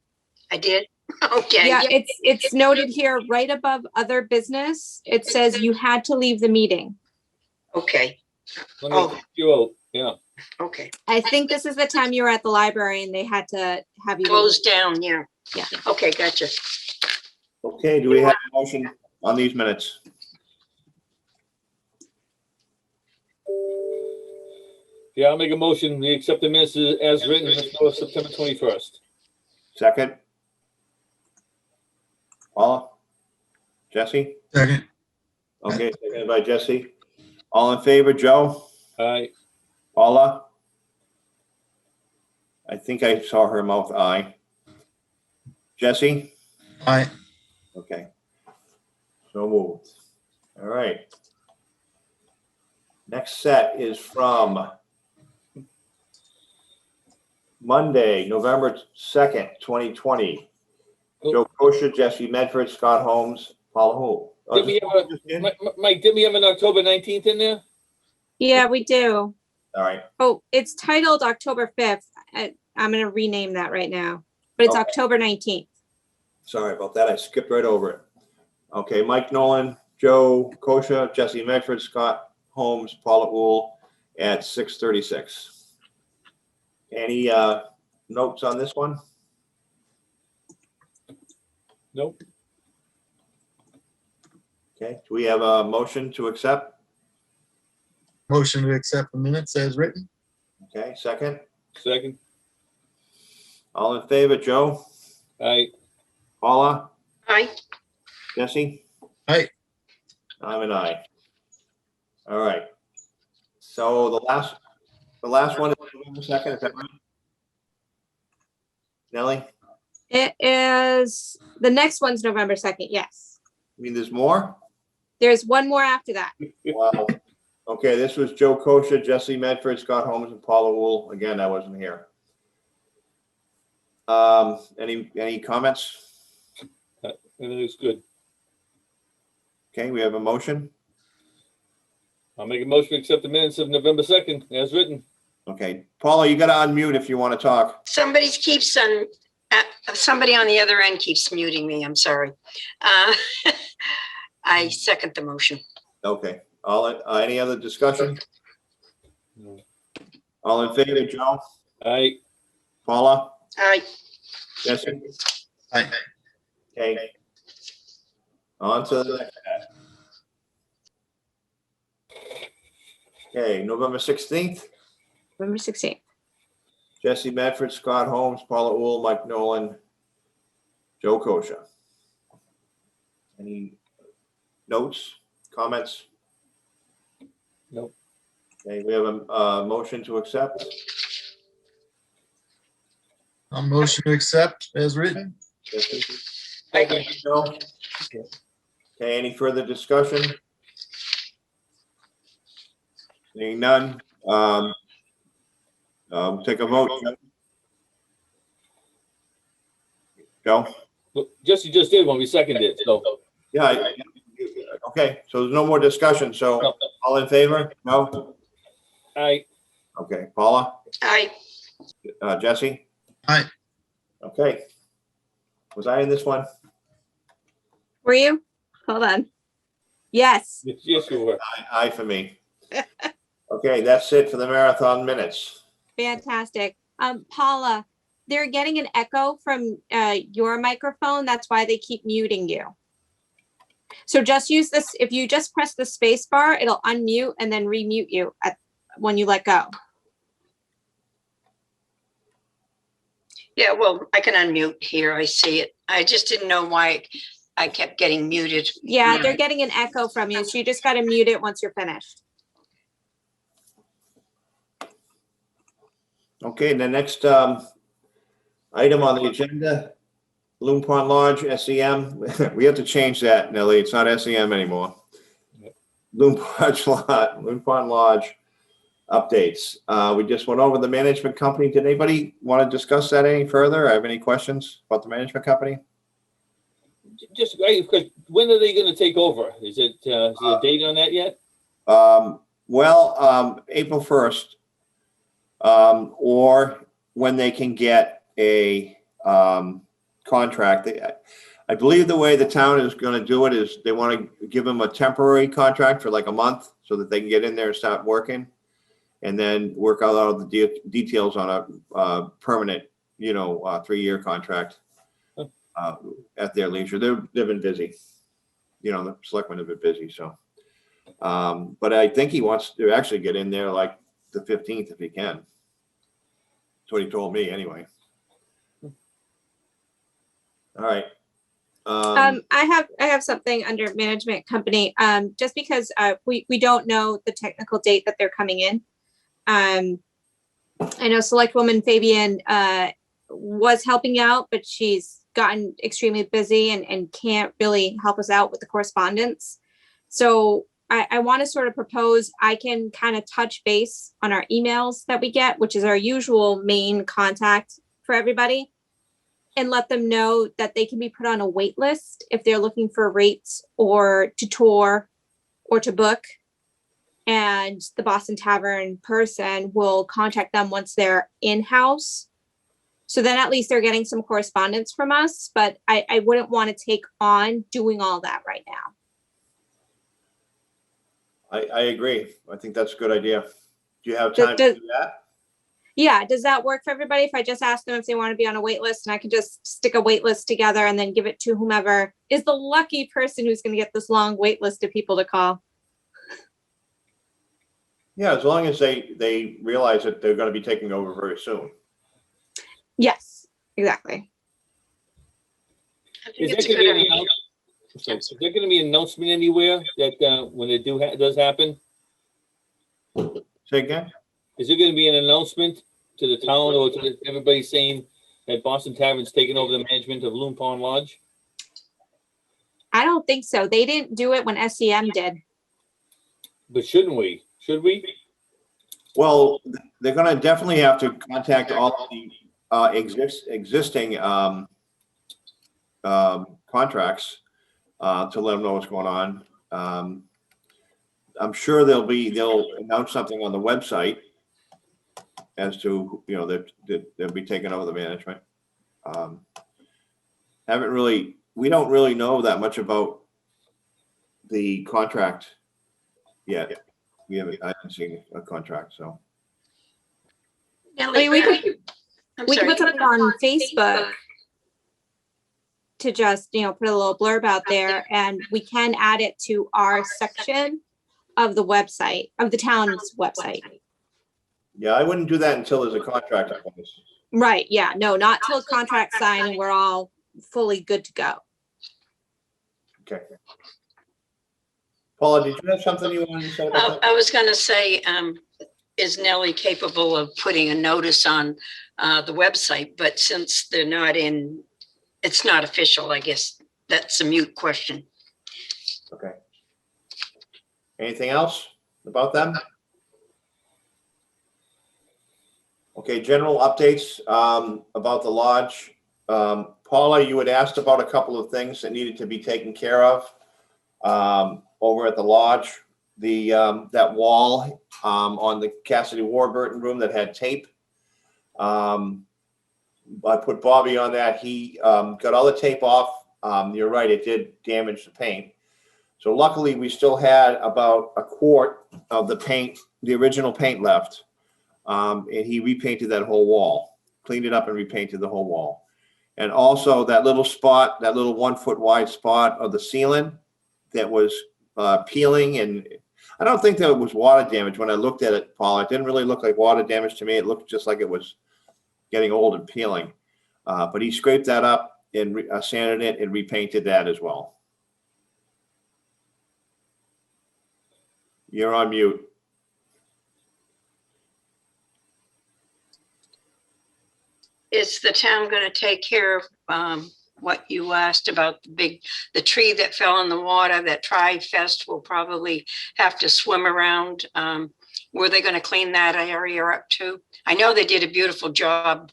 I did? Okay. Yeah, it's noted here right above other business. It says you had to leave the meeting. Okay. Let me Oh. take you out. Yeah. Okay. I think this is the time you were at the library and they had to have you. Closed down, yeah. Yeah. Okay, gotcha. Okay, do we have a motion on these minutes? Yeah, I'll make a motion. We accept the minutes as written for September 21st. Second? Paula? Jesse? Second. Okay, seconded by Jesse. All in favor, Joe? Aye. Paula? I think I saw her mouth aye. Jesse? Aye. Okay. So moved. All right. Next set is from Monday, November 2nd, 2020. Joe Kosha, Jesse Medford, Scott Holmes, Paula Hull. Did we have Mike, did we have an October 19th in there? Yeah, we do. All right. Oh, it's titled October 5th. I'm going to rename that right now, but it's Okay. October 19th. Sorry about that. I skipped right over it. Okay, Mike Nolan, Joe Kosha, Jesse Medford, Scott Holmes, Paula Uhl at 6:36. Any notes on this one? Nope. Okay, do we have a motion to accept? Motion to accept the minutes as written. Okay, second. Second. All in favor, Joe? Aye. Paula? Aye. Jesse? Aye. I'm an aye. All right. So the last one is November 2nd, is that right? Nellie? It is, the next one's November 2nd. Yes. I mean, there's more? There's one more after that. Wow. Okay, this was Joe Kosha, Jesse Medford, Scott Holmes, and Paula Uhl. Again, I wasn't here. Any comments? Everything's good. Okay, we have a motion. I'll make a motion to accept the minutes of November 2nd as written. Okay, Paula, you gotta unmute if you want to talk. Somebody on the other end keeps muting me. I'm sorry. I second the motion. Okay, any other discussion? No. All in favor, Joe? Aye. Paula? Aye. Jesse? Aye. Okay. On to the next. Okay, November 16th, November 16th. Jesse Medford, Scott Holmes, Paula Uhl, Mike Nolan, Joe Kosha. Any notes, comments? Nope. Okay, we have a motion to accept. I'll motion to accept as written. Jesse? Aye. Joe? Okay, any further discussion? Seeing none, take a vote. Joe? Well, Jesse just did when we seconded it, so. Yeah, okay, so there's no more discussion, so No. all in favor? No? Aye. Okay, Paula? Aye. Jesse? Aye. Okay. Was I in this one? Were you? Hold on. Yes. Yes, you were. Aye for me. Okay, that's it for the marathon minutes. Fantastic. Paula, they're getting an echo from your microphone. That's why they keep muting you. So just use this. If you just press the space bar, it'll unmute and then remute you when you let go. Yeah, well, I can unmute here. I see it. I just didn't know why I kept getting muted. Yeah, they're getting an echo from you, so you just got to mute it once you're finished. Okay, the next item on the agenda, Loon Pond Lodge, SEM. We have to change that, Nellie. It's not SEM anymore. Yep. Loon Pond Lodge updates. We just went over the management company. Did anybody want to discuss that any further? I have any questions about the management company? Just, because when are they gonna take over? Is there a date on that yet? April 1st, or when they can get a contract. I believe the way the town is going to do it is they want to give them a temporary contract for like a month so that they can get in there and start working, and then work out all the details on a permanent, 3-year contract at their leisure. They've been busy. The selectmen have been busy, so. But I think he wants to actually get in there like the 15th if he can. That's what he told me anyway. All right. I have something under management company, just because we don't know the technical date that they're coming in. I know Selectwoman Fabian was helping out, but she's gotten extremely busy and can't really help us out with the correspondence. So I want to sort of propose, I can kind of touch base on our emails that we get, which is our usual main contact for everybody, and let them know that they can be put on a wait list if they're looking for rates or to tour or to book. And the Boston Tavern person will contact them once they're in-house. So then at least they're getting some correspondence from us, but I wouldn't want to take on doing all that right now. I agree. I think that's a good idea. Do you have time to do that? Yeah, does that work for everybody? If I just ask them if they want to be on a wait list, and I can just stick a wait list together and then give it to whomever is the lucky person who's going to get this long wait list of people to call. Yeah, as long as they realize that they're going to be taking over very soon. Yes, exactly. I think Is it's there a good going idea. to be an announcement anywhere that when it does happen? Say again? Is there going to be an announcement to the town or to everybody saying that Boston Tavern's taking over the management of Loon Pond Lodge? I don't think so. They didn't do it when SEM did. But shouldn't we? Should we? Well, they're going to definitely have to contact all the existing contracts to let them know what's going on. I'm sure they'll announce something on the website as to, that they'll be taking over the management. We don't really know that much about the contract yet. I haven't seen a contract, so. Nellie, I mean, I'm we can sorry. put something on Facebook to just, put a little blurb out there, and we can add it to our section of the website, of the town's website. Yeah, I wouldn't do that until there's a contract in place. Right, yeah, no, not till a contract signed and we're all fully good to go. Okay. Paula, did you have something you wanted to say about that? I was going to say, is Nellie capable of putting a notice on the website? But since they're not in, it's not official, I guess that's a mute question. Okay. Anything else about them? Okay, general updates about the lodge. Paula, you had asked about a couple of things that needed to be taken care of over at the lodge. That wall on the Cassidy Warburton room that had tape. I put Bobby on that. He got all the tape off. You're right, it did damage the paint. So luckily we still had about a quart of the paint, the original paint left. And he repainted that whole wall, cleaned it up and repainted the whole wall. And also that little spot, that little 1 foot wide spot of the ceiling that was peeling, and I don't think that it was water damage. When I looked at it, Paul, it didn't really look like water damage to me. It looked just like it was getting old and peeling. But he scraped that up and sanded it and repainted that as well. You're on mute. Is the town going to take care of what you asked about the tree that fell in the water that Tri-Fest will probably have to swim around? Were they going to clean that area up too? I know they did a beautiful job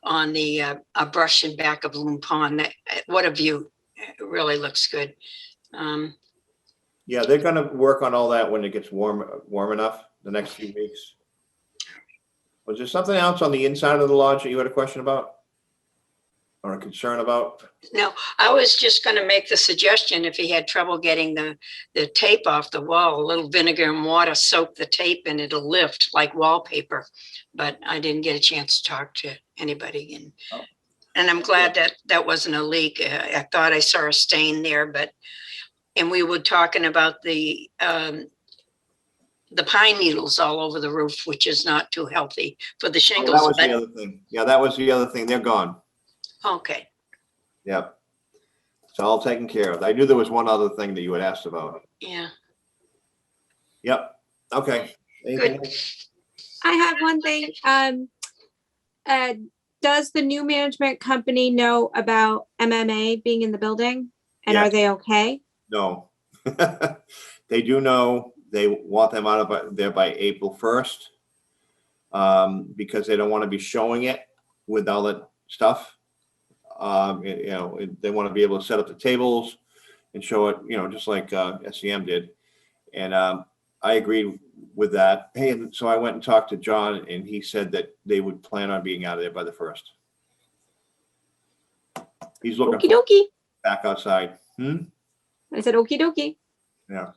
on the brush in back of Loon Pond. What a view. It really looks good. Yeah, they're gonna work on all that when it gets warm enough the next few weeks. Was there something else on the inside of the lodge that you had a question about? Or a concern about? No, I was just going to make the suggestion, if he had trouble getting the tape off the wall, a little vinegar and water, soak the tape and it'll lift like wallpaper. But I didn't get a chance to talk to anybody. And I'm glad that that wasn't a leak. I thought I saw a stain there, and we were talking about the pine needles all over the roof, which is not too healthy for the Oh, shingles. that was the other thing. Yeah, that was the other thing. They're gone. Okay. Yep. It's all taken care of. I knew there was one other thing that you had asked about. Yeah. Yep. Okay. Anything Good. else? I have one thing. Does the new management company know about MMA being in the building? And Yeah. are they okay? No. They do know they want them out of there by April 1st, because they don't want to be showing it with all that stuff. They want to be able to set up the tables and show it, just like SCM did. And I agreed with that. Hey, and so I went and talked to John, and he said that they would plan on being out of there by the 1st. He's looking Okie dokie. back outside. I said okie dokie. Yeah.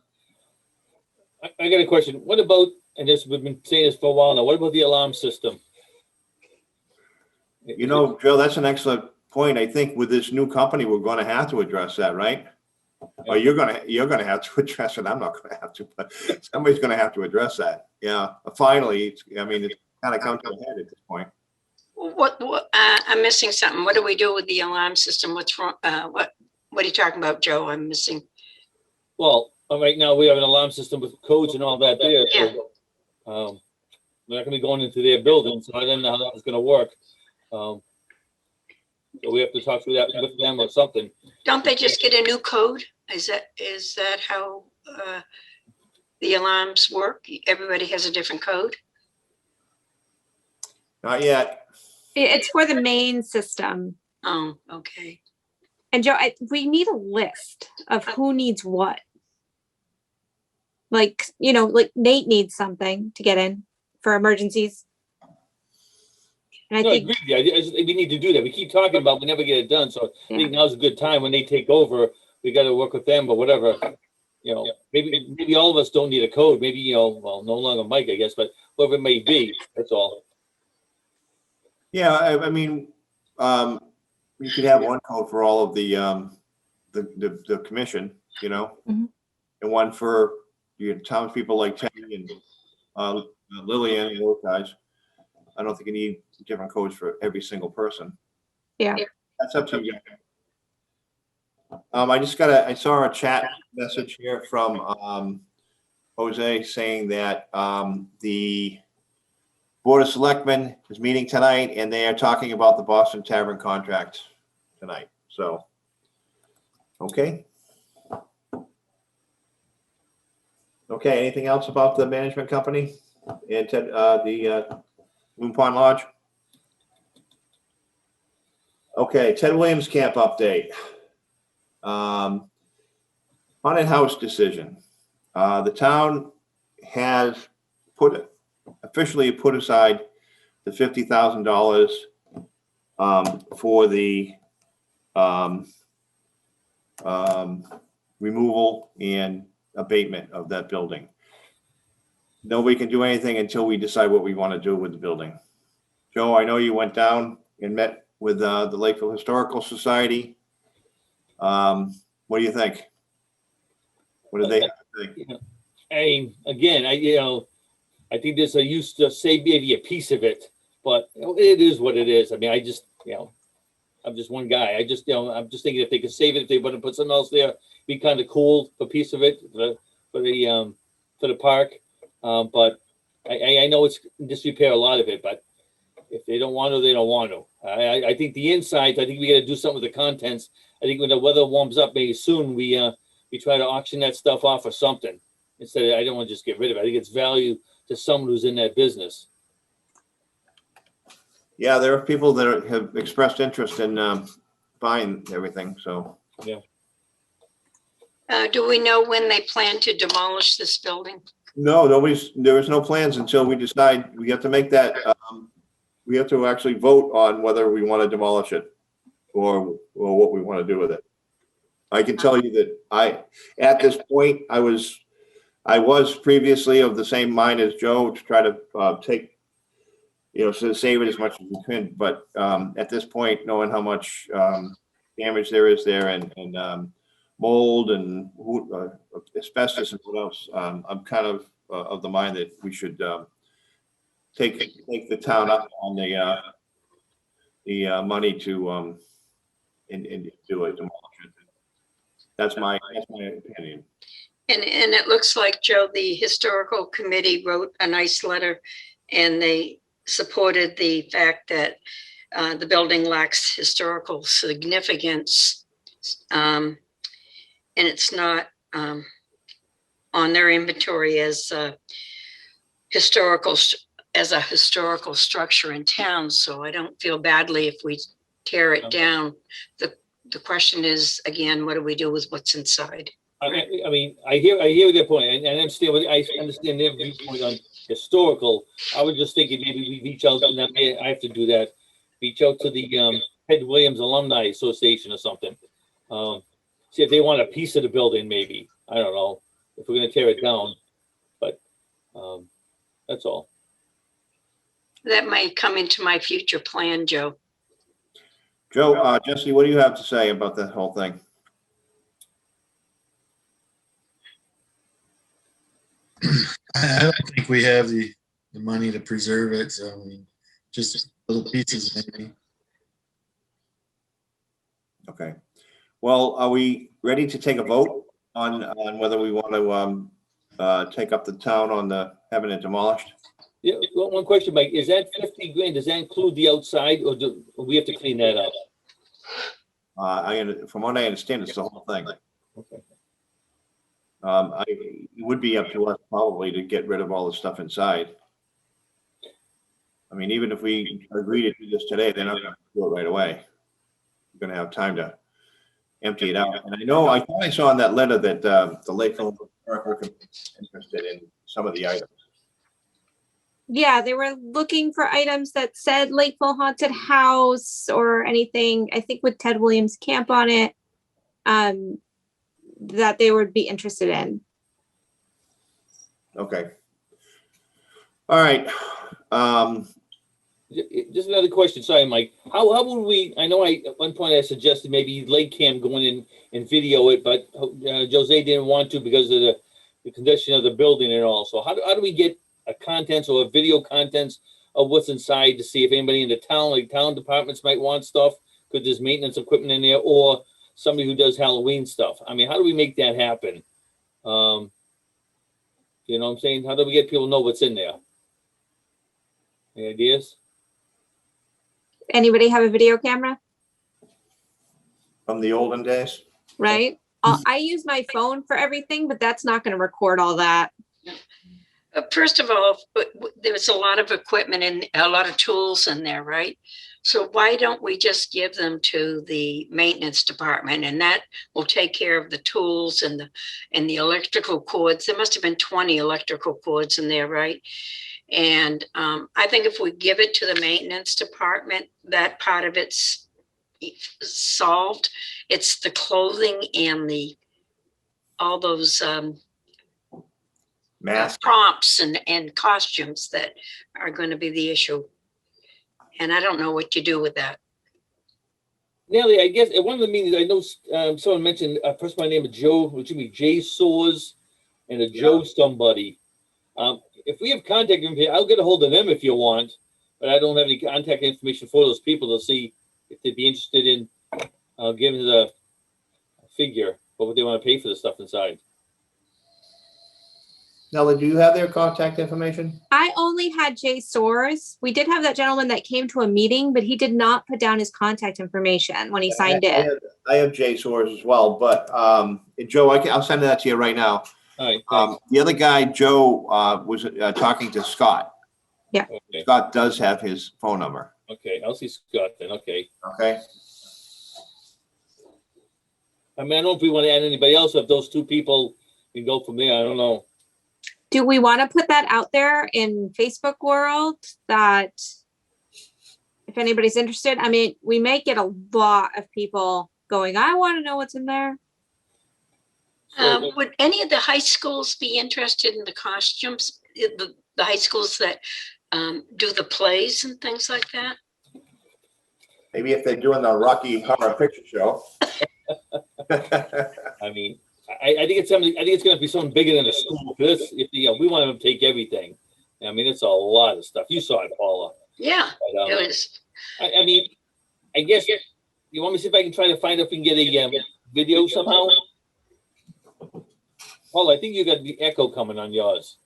I got a question. What about, and this, we've been saying this for a while now, what about the alarm system? Joe, that's an excellent point. I think with this new company, we're going to have to address that, right? Or you're going to have to address it. I'm not going to have to, but somebody's going to have to address that. Yeah. Finally, it's kind of come to a head at this point. What I'm missing something. What do we do with the alarm system? What's wrong? What are you talking about, Joe? I'm missing. Well, right now we have an alarm system with codes and all that there. Yeah. So, we're not gonna be going into their building, so I didn't know how that was gonna work. So we have to talk through that with them or something. Don't they just get a new code? Is that how the alarms work? Everybody has a different code? Not yet. It's for the main system. Oh, okay. And Joe, we need a list of who needs what. Like Nate needs something to get in for emergencies. And I No, I think agree with you. We need to do that. We keep talking about, we never get it done. So I think now's a good time when they take over. We got to work with them, but whatever. Maybe all of us don't need a code. Maybe no longer Mike, I guess, but whoever it may be. That's all. Yeah, you could have one code for all of the commission, Mhm. and one for your townspeople like Teddy and Lillian and those guys. I don't think you need different codes for every single person. Yeah. That's up to you. I saw a chat message here from Jose saying that the Board of Selectmen is meeting tonight and they are talking about the Boston Tavern contract tonight. So, okay. Okay, anything else about the management company and the Loon Pond Lodge? Okay, Ted Williams camp update. Haunted house decision. The town has officially put aside the $50,000 for the removal and abatement of that building. Nobody can do anything until we decide what we want to do with the building. Joe, I know you went down and met with the Lakeville Historical Society. What do you think? What do they have to think? I think there's a use to say maybe a piece of it, but it is what it is. I mean, I'm just one guy. I'm just thinking if they could save it, if they want to put something else there, be kind of cool, a piece of it for the park. But I know it's disrepair a lot of it, but if they don't want to, they don't want to. I think the insides, I think we got to do something with the contents. I think when the weather warms up, maybe soon we try to auction that stuff off or something. Instead of, I don't want to just get rid of it. I think it's value to someone who's in that business. Yeah, there are people that have expressed interest in buying everything, so. Do we know when they plan to demolish this building? No, there is no plans until we decide. We have to make that, we have to actually vote on whether we want to demolish it or what we want to do with it. I can tell you that at this point, I was previously of the same mind as Joe to try to take, so to save it as much as we can. But at this point, knowing how much damage there is there and mold and asbestos and what else, I'm kind of the mind that we should take the town up on the money to and do it. That's my opinion. And it looks like, Joe, the historical committee wrote a nice letter and they supported the fact that the building lacks historical significance. And it's not on their inventory as a historical structure in town. So I don't feel badly if we tear it down. The question is, again, what do we do with what's inside? I mean, I hear their point, and I understand their viewpoint on historical. I was just thinking maybe we reach out, and I have to do that. Reach out to the Ted Williams Alumni Association or something. See if they want a piece of the building, maybe. I don't know if we're going to tear it down, but that's all. That might come into my future plan, Joe. Joe, Jesse, what do you have to say about the whole thing? I don't think we have the money to preserve it, so I mean, just little pieces maybe. Okay. Well, are we ready to take a vote on whether we want to take up the town on having it demolished? Yeah, one question, Mike. Is that 50 grand? Does that include the outside, or do we have to clean that up? From what I understand, it's the whole thing. Okay. It would be up to us probably to get rid of all the stuff inside. I mean, even if we agree to do this today, they're not going to do it right away. We're going to have time to empty it out. And I thought I saw in that letter that the Lakeville were interested in some of the items. Yeah, they were looking for items that said Lakeville Haunted House or anything, I think with Ted Williams Camp on it, that they would be interested in. Okay. All right. Just another question. Sorry, Mike. How would we, I know at one point I suggested maybe LakeCAM going in and video it, but Jose didn't want to because of the condition of the building and all. So how do we get a contents or a video contents of what's inside to see if anybody in the town, like town departments might want stuff, because there's maintenance equipment in there, or somebody who does Halloween stuff. I mean, how do we make that happen? You know what I'm saying? How do we get people to know what's in there? Any ideas? Anybody have a video camera? From the olden days? Right? I use my phone for everything, but that's not going to record all that. First of all, there's a lot of equipment and a lot of tools in there, right? So why don't we just give them to the maintenance department, and that will take care of the tools and the electrical cords. There must have been 20 electrical cords in there, right? And I think if we give it to the maintenance department, that part of it's solved. It's the clothing and all those prompts and costumes that are going to be the issue. And I don't know what you do with that. Nellie, I guess at one of the meetings, I know someone mentioned a person by the name of Joe, which would be Jay Soars and a Joe somebody. If we have contact information, I'll get a hold of them if you want, but I don't have any contact information for those people to see if they'd be interested in giving the figure, what would they want to pay for the stuff inside? Nellie, do you have their contact information? I only had Jay Soares. We did have that gentleman that came to a meeting, but he did not put down his contact information when he signed in. I have Jay Soares as well, but Joe, I'll send that to you right now. All right, thanks. The other guy, Joe, was talking to Scott. Okay, Scott does have his phone number. okay, I'll see Scott then, okay. Okay. I mean, I don't know if we want to add anybody else, if those two people can go from there, I don't know. Do we want to put that out there in Facebook world that if anybody's interested? I mean, we may get a lot of people going, I want to know what's in there. Would any of the high schools be interested in the costumes? The high schools that do the plays and things like that? Maybe if they're doing the Rocky Horror Picture Show. I mean, I think it's something. I think it's going to be something bigger than a school. Because if we want them to take everything. I mean, it's a lot of stuff. You saw it, Paula. Yeah, But, it was. I mean, I guess you want me to see if I can try to find if we can get a video somehow. Paula, I think you got the echo coming on yours.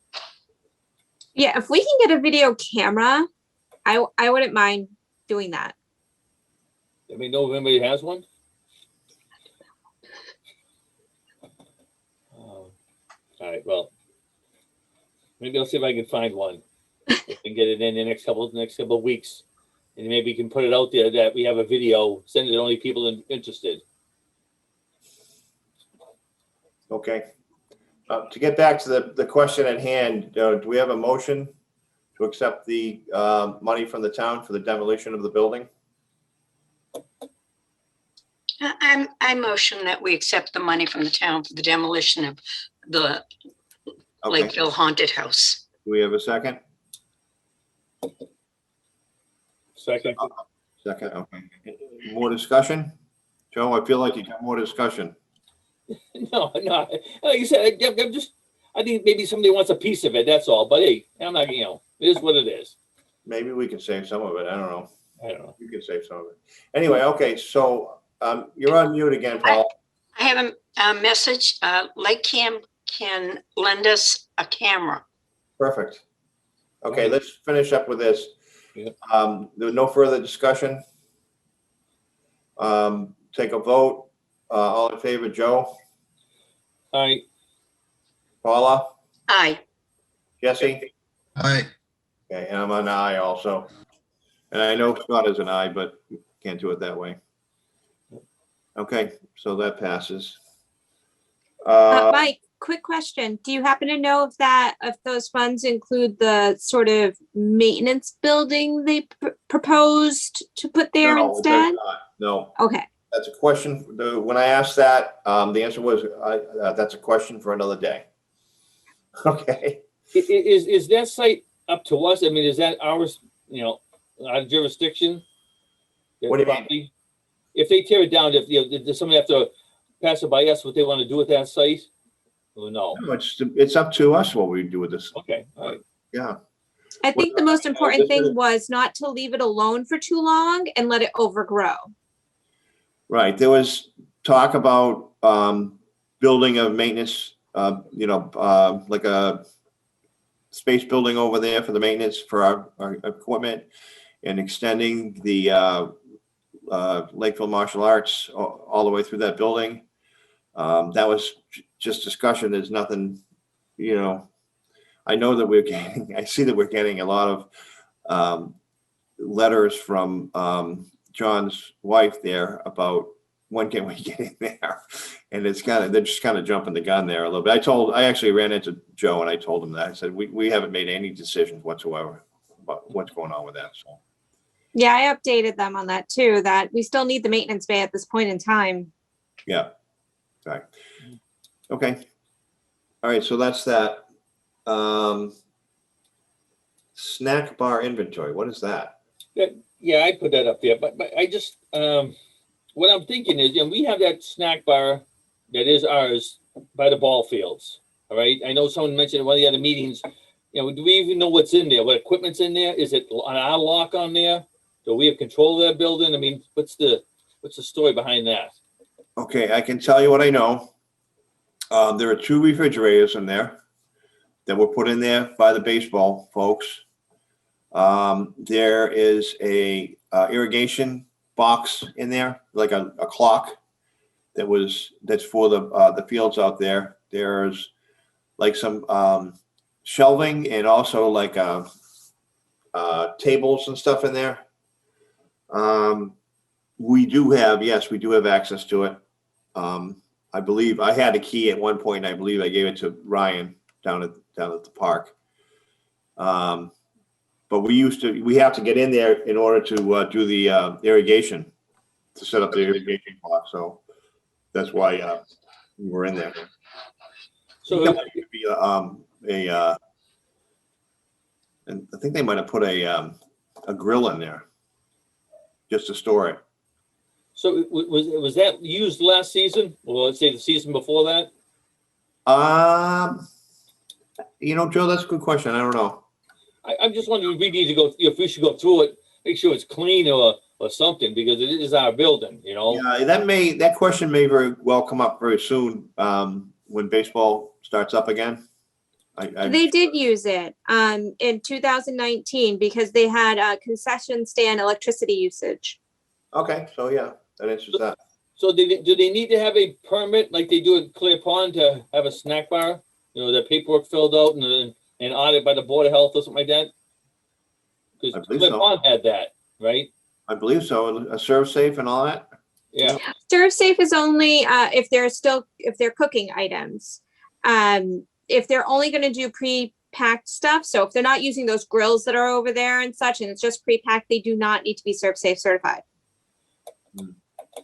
Yeah, if we can get a video camera, I wouldn't mind doing that. I mean, know if anybody has one. All right, well, maybe I'll see if I can find one and get it in the next couple of weeks, and maybe we can put it out there that we have a video. Send it to only people interested. Okay. To get back to the question at hand, do we have a motion to accept the money from the town for the demolition of the building? I motion that we accept the money from the town for the demolition of the Okay. Lakeville haunted house. Do we have a second? Second. Second, okay. More discussion? Joe, I feel like you got more discussion. No, like you said, I think maybe somebody wants a piece of it. That's all. But hey, I'm not. It is what it is. Maybe we can save some of it. I don't know. I don't know. You can save some of it. Anyway, okay, so you're on mute again, Paul. I have a message. LakeCAM can lend us a camera. Perfect. Okay, let's finish up with this. Yep. There was no further discussion. Take a vote. All in favor, Joe? All right. Paula? Aye. Jesse? Aye. Okay, and I'm an aye also. And I know Scott is an aye, but can't do it that way. Okay, so that passes. Mike, quick question. Do you happen to know if those funds include the sort of maintenance building they proposed to put there No, it does instead? not. No, Okay. that's a question. When I asked that, the answer was, that's a question for another day. Okay. Is that site up to us? I mean, is that ours? Our jurisdiction? What do you mean? If they tear it down, does somebody have to pass it by us what they want to do with that site? Or no? No, it's up to us what we do with this. Okay, all right. Yeah. I think the most important this is- thing was not to leave it alone for too long and let it overgrow. Right. There was talk about building a maintenance, like a space building over there for the maintenance for our equipment, and extending the Lakeville Martial Arts all the way through that building. That was just discussion. There's nothing, I know that I see that we're getting a lot of letters from John's wife there about when can we get in there, and they're just kind of jumping the gun there a little bit. I actually ran into Joe and I told him that. I said we haven't made any decisions whatsoever about what's going on with that. So Yeah, I updated them on that too, that we still need the maintenance bay at this point in time. yeah, right. Okay, all right. So that's that. Snack bar inventory. What is that? Yeah, I put that up there, but I just, what I'm thinking is, we have that snack bar that is ours by the ball fields, all right? I know someone mentioned in one of the other meetings, do we even know what's in there? What equipment's in there? Is it an our lock on there? Do we have control of that building? I mean, what's the story behind that? Okay, I can tell you what I know. There are 2 refrigerators in there that were put in there by the baseball folks. There is a irrigation box in there, like a clock that's for the fields out there. There's like some shelving and also like tables and stuff in there. We do have access to it. I believe I had a key at one point, and I believe I gave it to Ryan down at the park. But we have to get in there in order to do the irrigation, to set up the irrigation clock. So that's why we were in there. So That might be and I think they might have put a grill in there just to store it. So was that used last season? Well, let's say the season before that. Joe, that's a good question. I don't know. I'm just wondering if we need to go, if we should go through it, make sure it's clean or something, because it is our building, you know? Yeah, that question may very well come up very soon when baseball starts up again. They did use it in 2019 because they had a concession stand electricity usage. Okay, so yeah, that answers that. So do they need to have a permit like they do at Clear Pond to have a snack bar? You know, the paperwork filled out and audited by the Board of Health or something like that? I Because believe Clear so. Pond had that, right? I believe so. A serve safe and all that. Yeah. Serve safe is only if they're cooking items. If they're only going to do pre-packed stuff, so if they're not using those grills that are over there and such, and it's just pre-packed, they do not need to be serve safe certified.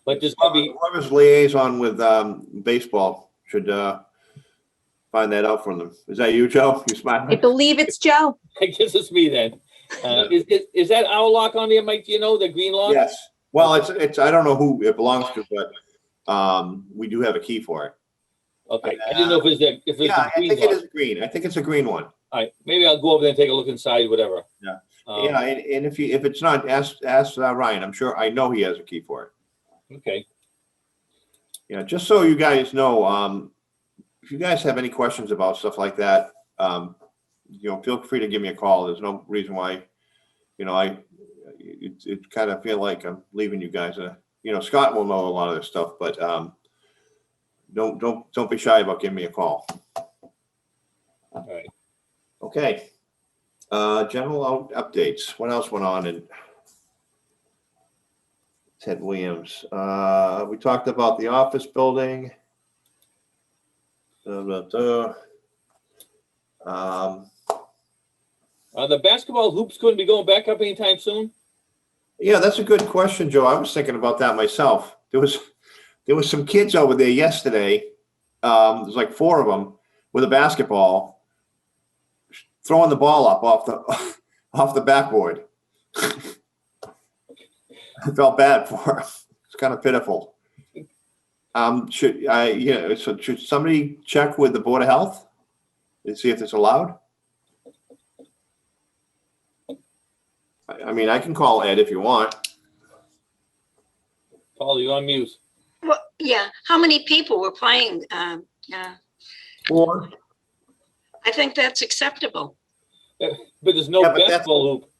But there's gonna be Whoever's liaison with baseball should find that out for them. Is that you, Joe? You I smiling? believe it's Joe. I guess it's me then. Is that our lock on there, Mike? Do you know the green lock? Yes. Well, it's I don't know who it belongs to, but we do have a key for it. Okay. I didn't know if it's Yeah, the I green think it lock. is green. I think it's a green one. All right. Maybe I'll go over there and take a look inside, whatever. Yeah. Um, Yeah, and if it's not, ask Ryan. I know he has a key for it. Okay. Yeah, just so you guys know, if you guys have any questions about stuff like that, feel free to give me a call. There's no reason why, it kind of feel like I'm leaving you guys. Scott will know a lot of this stuff, but don't be shy about giving me a call. All right. Okay. General updates. What else went on in Ted Williams? We talked about the office building. Are the basketball hoops going to be going back up anytime soon? Yeah, that's a good question, Joe. I was thinking about that myself. There was some kids over there yesterday. There's like 4 of them with a basketball, throwing the ball up off the backboard. I felt bad for them. It's kind of pitiful. Should somebody check with the Board of Health and see if it's allowed? I mean, I can call Ed if you want. Paul, you're on mute. Well, yeah, how many people were playing? 4. I think that's acceptable. But there's no Yeah, but basketball hoop.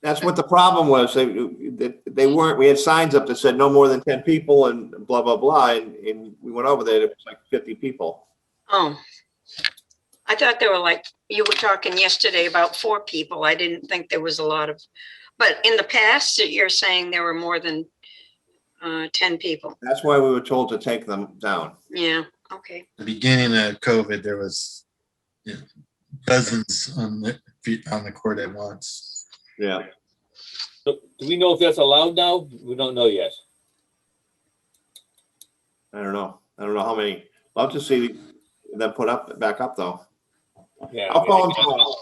That's what the problem was. They weren't. We had signs up that said no more than 10 people and blah blah blah. And we went over there. It was like 50 people. Oh, I thought there were like, you were talking yesterday about 4 people. I didn't think there was a lot of, but in the past, you're saying there were more than 10 people. That's why we were told to take them down. Yeah, okay. The beginning of COVID, there was dozens on the court at once. Yeah. So, do we know if that's allowed now? We don't know yet. I don't know how many. Love to see them back up though. Yeah. I'll call them tomorrow.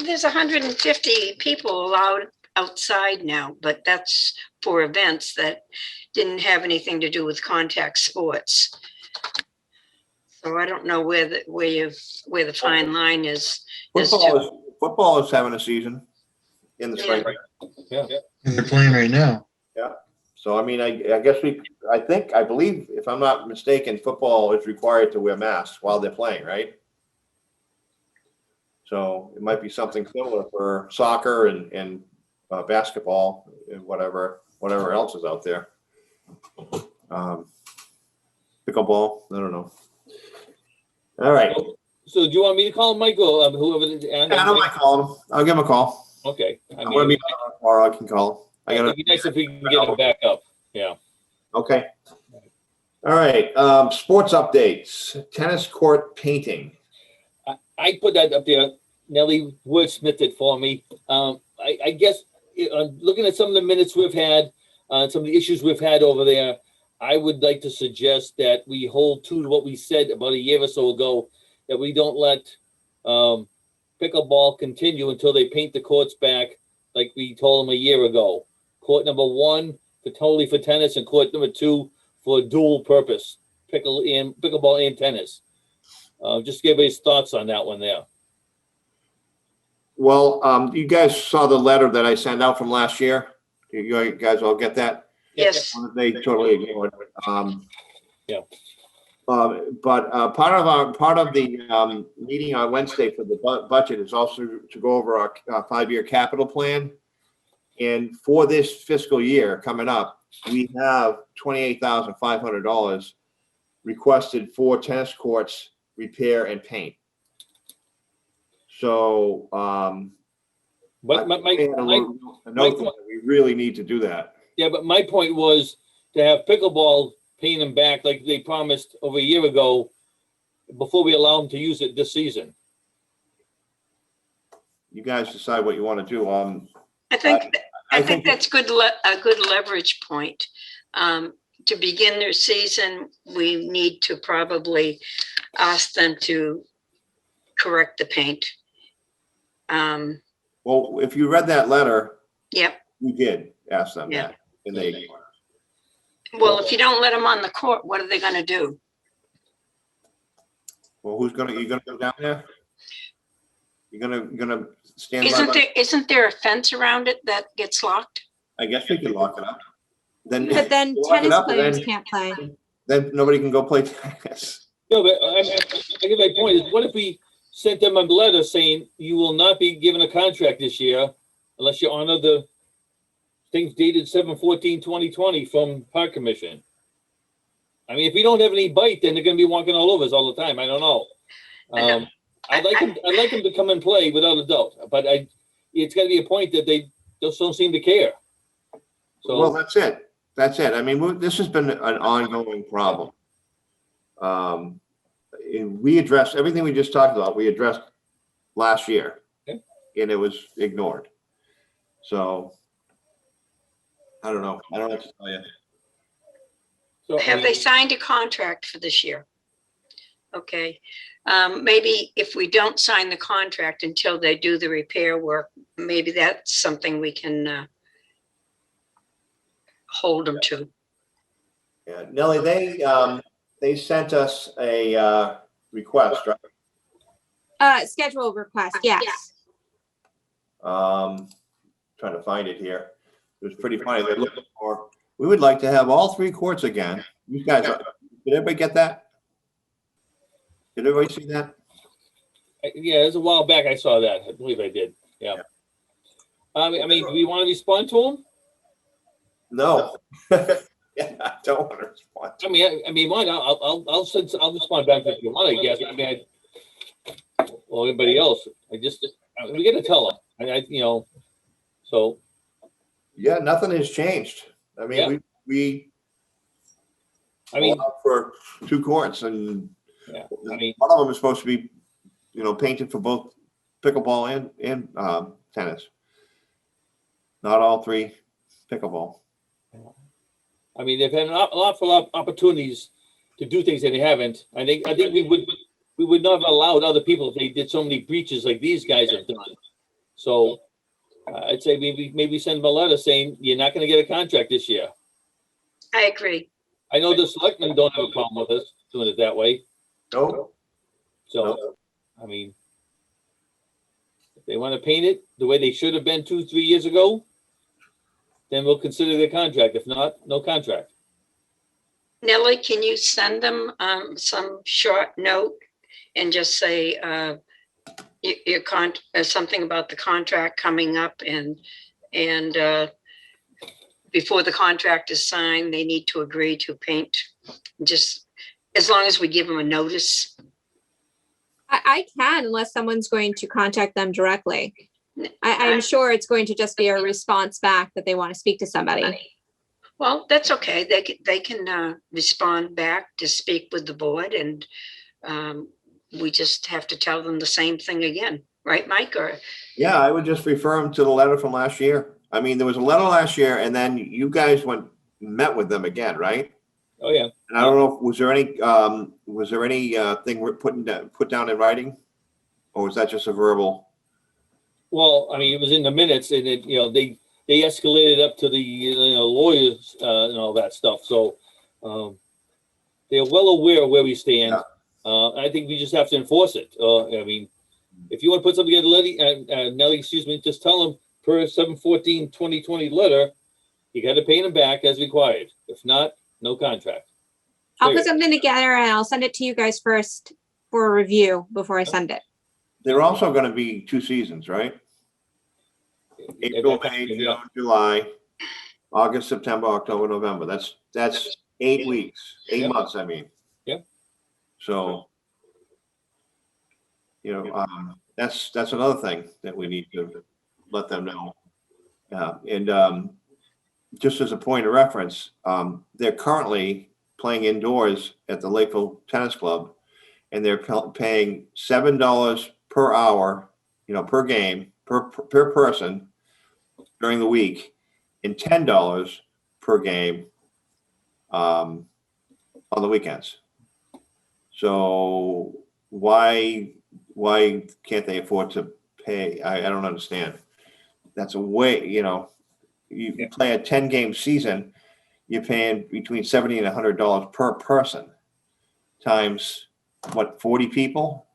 There's 150 people allowed outside now, but that's for events that didn't have anything to do with contact sports. So I don't know where the fine line is. Football is having a season in the spring. Yeah. And they're playing right now. So, I mean, I guess I believe, if I'm not mistaken, football is required to wear masks while they're playing, right? So it might be something similar for soccer and basketball and whatever else is out there. Pickleball, I don't know. All right. So do you want me to call Michael, whoever? I don't mind calling him. I'll give him a call. Okay. I I'm gonna mean, be tomorrow. I can call him. it'd be nice if we can get him back up. Yeah. Okay. All right. Sports updates. Tennis court painting. I put that up there. Nellie wordsmithed it for me. I guess looking at some of the minutes we've had, some of the issues we've had over there, I would like to suggest that we hold true to what we said about a year or so ago, that we don't let pickleball continue until they paint the courts back like we told them a year ago. Court number 1 totally for tennis, and court number 2 for dual purpose, pickleball and tennis. Just give his thoughts on that one there. Well, you guys saw the letter that I sent out from last year. You guys all get that? Yes. They totally ignored it. Yeah. But part of the meeting on Wednesday for the budget is also to go over our 5-year capital plan. And for this fiscal year coming up, we have $28,500 requested for tennis courts repair and paint. So, But we really need to do that. yeah, but my point was to have pickleball paint them back like they promised over a year ago before we allow them to use it this season. You guys decide what you want to do. I think that's a good leverage point. To begin their season, we need to probably ask them to correct the paint. Well, if you read that letter, Yep. we did ask them Yeah. that, and they ignored us. Well, if you don't let them on the court, what are they going to do? Well, you gonna go down there? You're gonna stand by? Isn't there a fence around it that gets locked? I guess we can lock it up. Then, But then lock it tennis up, and players then- can't play. Then nobody can go play tennis. No, but I guess my point is, what if we sent them a letter saying you will not be given a contract this year unless you honor the things dated 7/14/2020 from Park Commission? I mean, if we don't have any bite, then they're gonna be walking all over us all the time. I don't know. I'd like them to come and play without a doubt, but it's gotta be a point that they just don't seem to care. Well, So, that's it. That's it. I mean, this has been an ongoing problem. And we addressed everything we just talked about. We addressed last year, Okay. and it was ignored. So I don't know. I don't know what to tell you. so, Have they signed a contract for this year? Okay. Maybe if we don't sign the contract until they do the repair work, maybe that's something we can hold them to. Yeah, Nellie, they sent us a request, right? Schedule request, yes. Trying to find it here. It was pretty funny. They're looking for, we would like to have all 3 courts again. You guys, did everybody get that? Did everybody see that? yeah, it was a while back I saw that. I believe I did. Yeah. I mean, do we want to respond to them? No. Yeah, I don't want to respond. I mean, why not? I'll respond back if you want, I guess. I mean, or anybody else. We got to tell them. So. Yeah, nothing has changed. I mean, Yeah. we allowed for 2 courts, and Yeah, I mean, one of them is supposed to be, painted for both pickleball and tennis. Not all 3 pickleball. I mean, they've had an awful lot of opportunities to do things that they haven't. I think we would not have allowed other people if they did so many breaches like these guys have done. So I'd say maybe send them a letter saying you're not going to get a contract this year. I agree. I know the selectmen don't have a problem with us doing it that way. No. So, No. I mean, if they want to paint it the way they should have been 2-3 years ago, then we'll consider the contract. If not, no contract. Nellie, can you send them some short note and just say something about the contract coming up and before the contract is signed, they need to agree to paint, just as long as we give them a notice. I can, unless someone's going to contact them directly. I'm sure it's going to just be a response back that they want to speak to somebody. Well, that's okay. They can respond back to speak with the board, and we just have to tell them the same thing again, right, Mike? Or Yeah, I would just refer them to the letter from last year. I mean, there was a letter last year, and then you guys met with them again, right? Oh, yeah. And I don't know, was there any thing put down in writing, or was that just a verbal? Well, I mean, it was in the minutes, and it, they escalated up to the lawyers and all that stuff. So they're well aware of where we stand. Yeah. I think we just have to enforce it. I mean, if you want to put something together, Nellie, excuse me, just tell them per 7/14/2020 letter, you got to pay them back as required. If not, no contract. I'll put something together and I'll send it to you guys first for a review before I send it. They're also going to be 2 seasons, right? April, May, June, July, August, September, October, November. That's 8 weeks, 8 Yep. months, I mean. Yep. So, that's another thing that we need to let them know. And just as a point of reference, they're currently playing indoors at the Lakeville Tennis Club, and they're paying $7 per hour, per game, per person during the week, and $10 per game on the weekends. So why can't they afford to pay? I don't understand. That's a way, you play a 10-game season, you're paying between $70 and $100 per person times what, 40 people?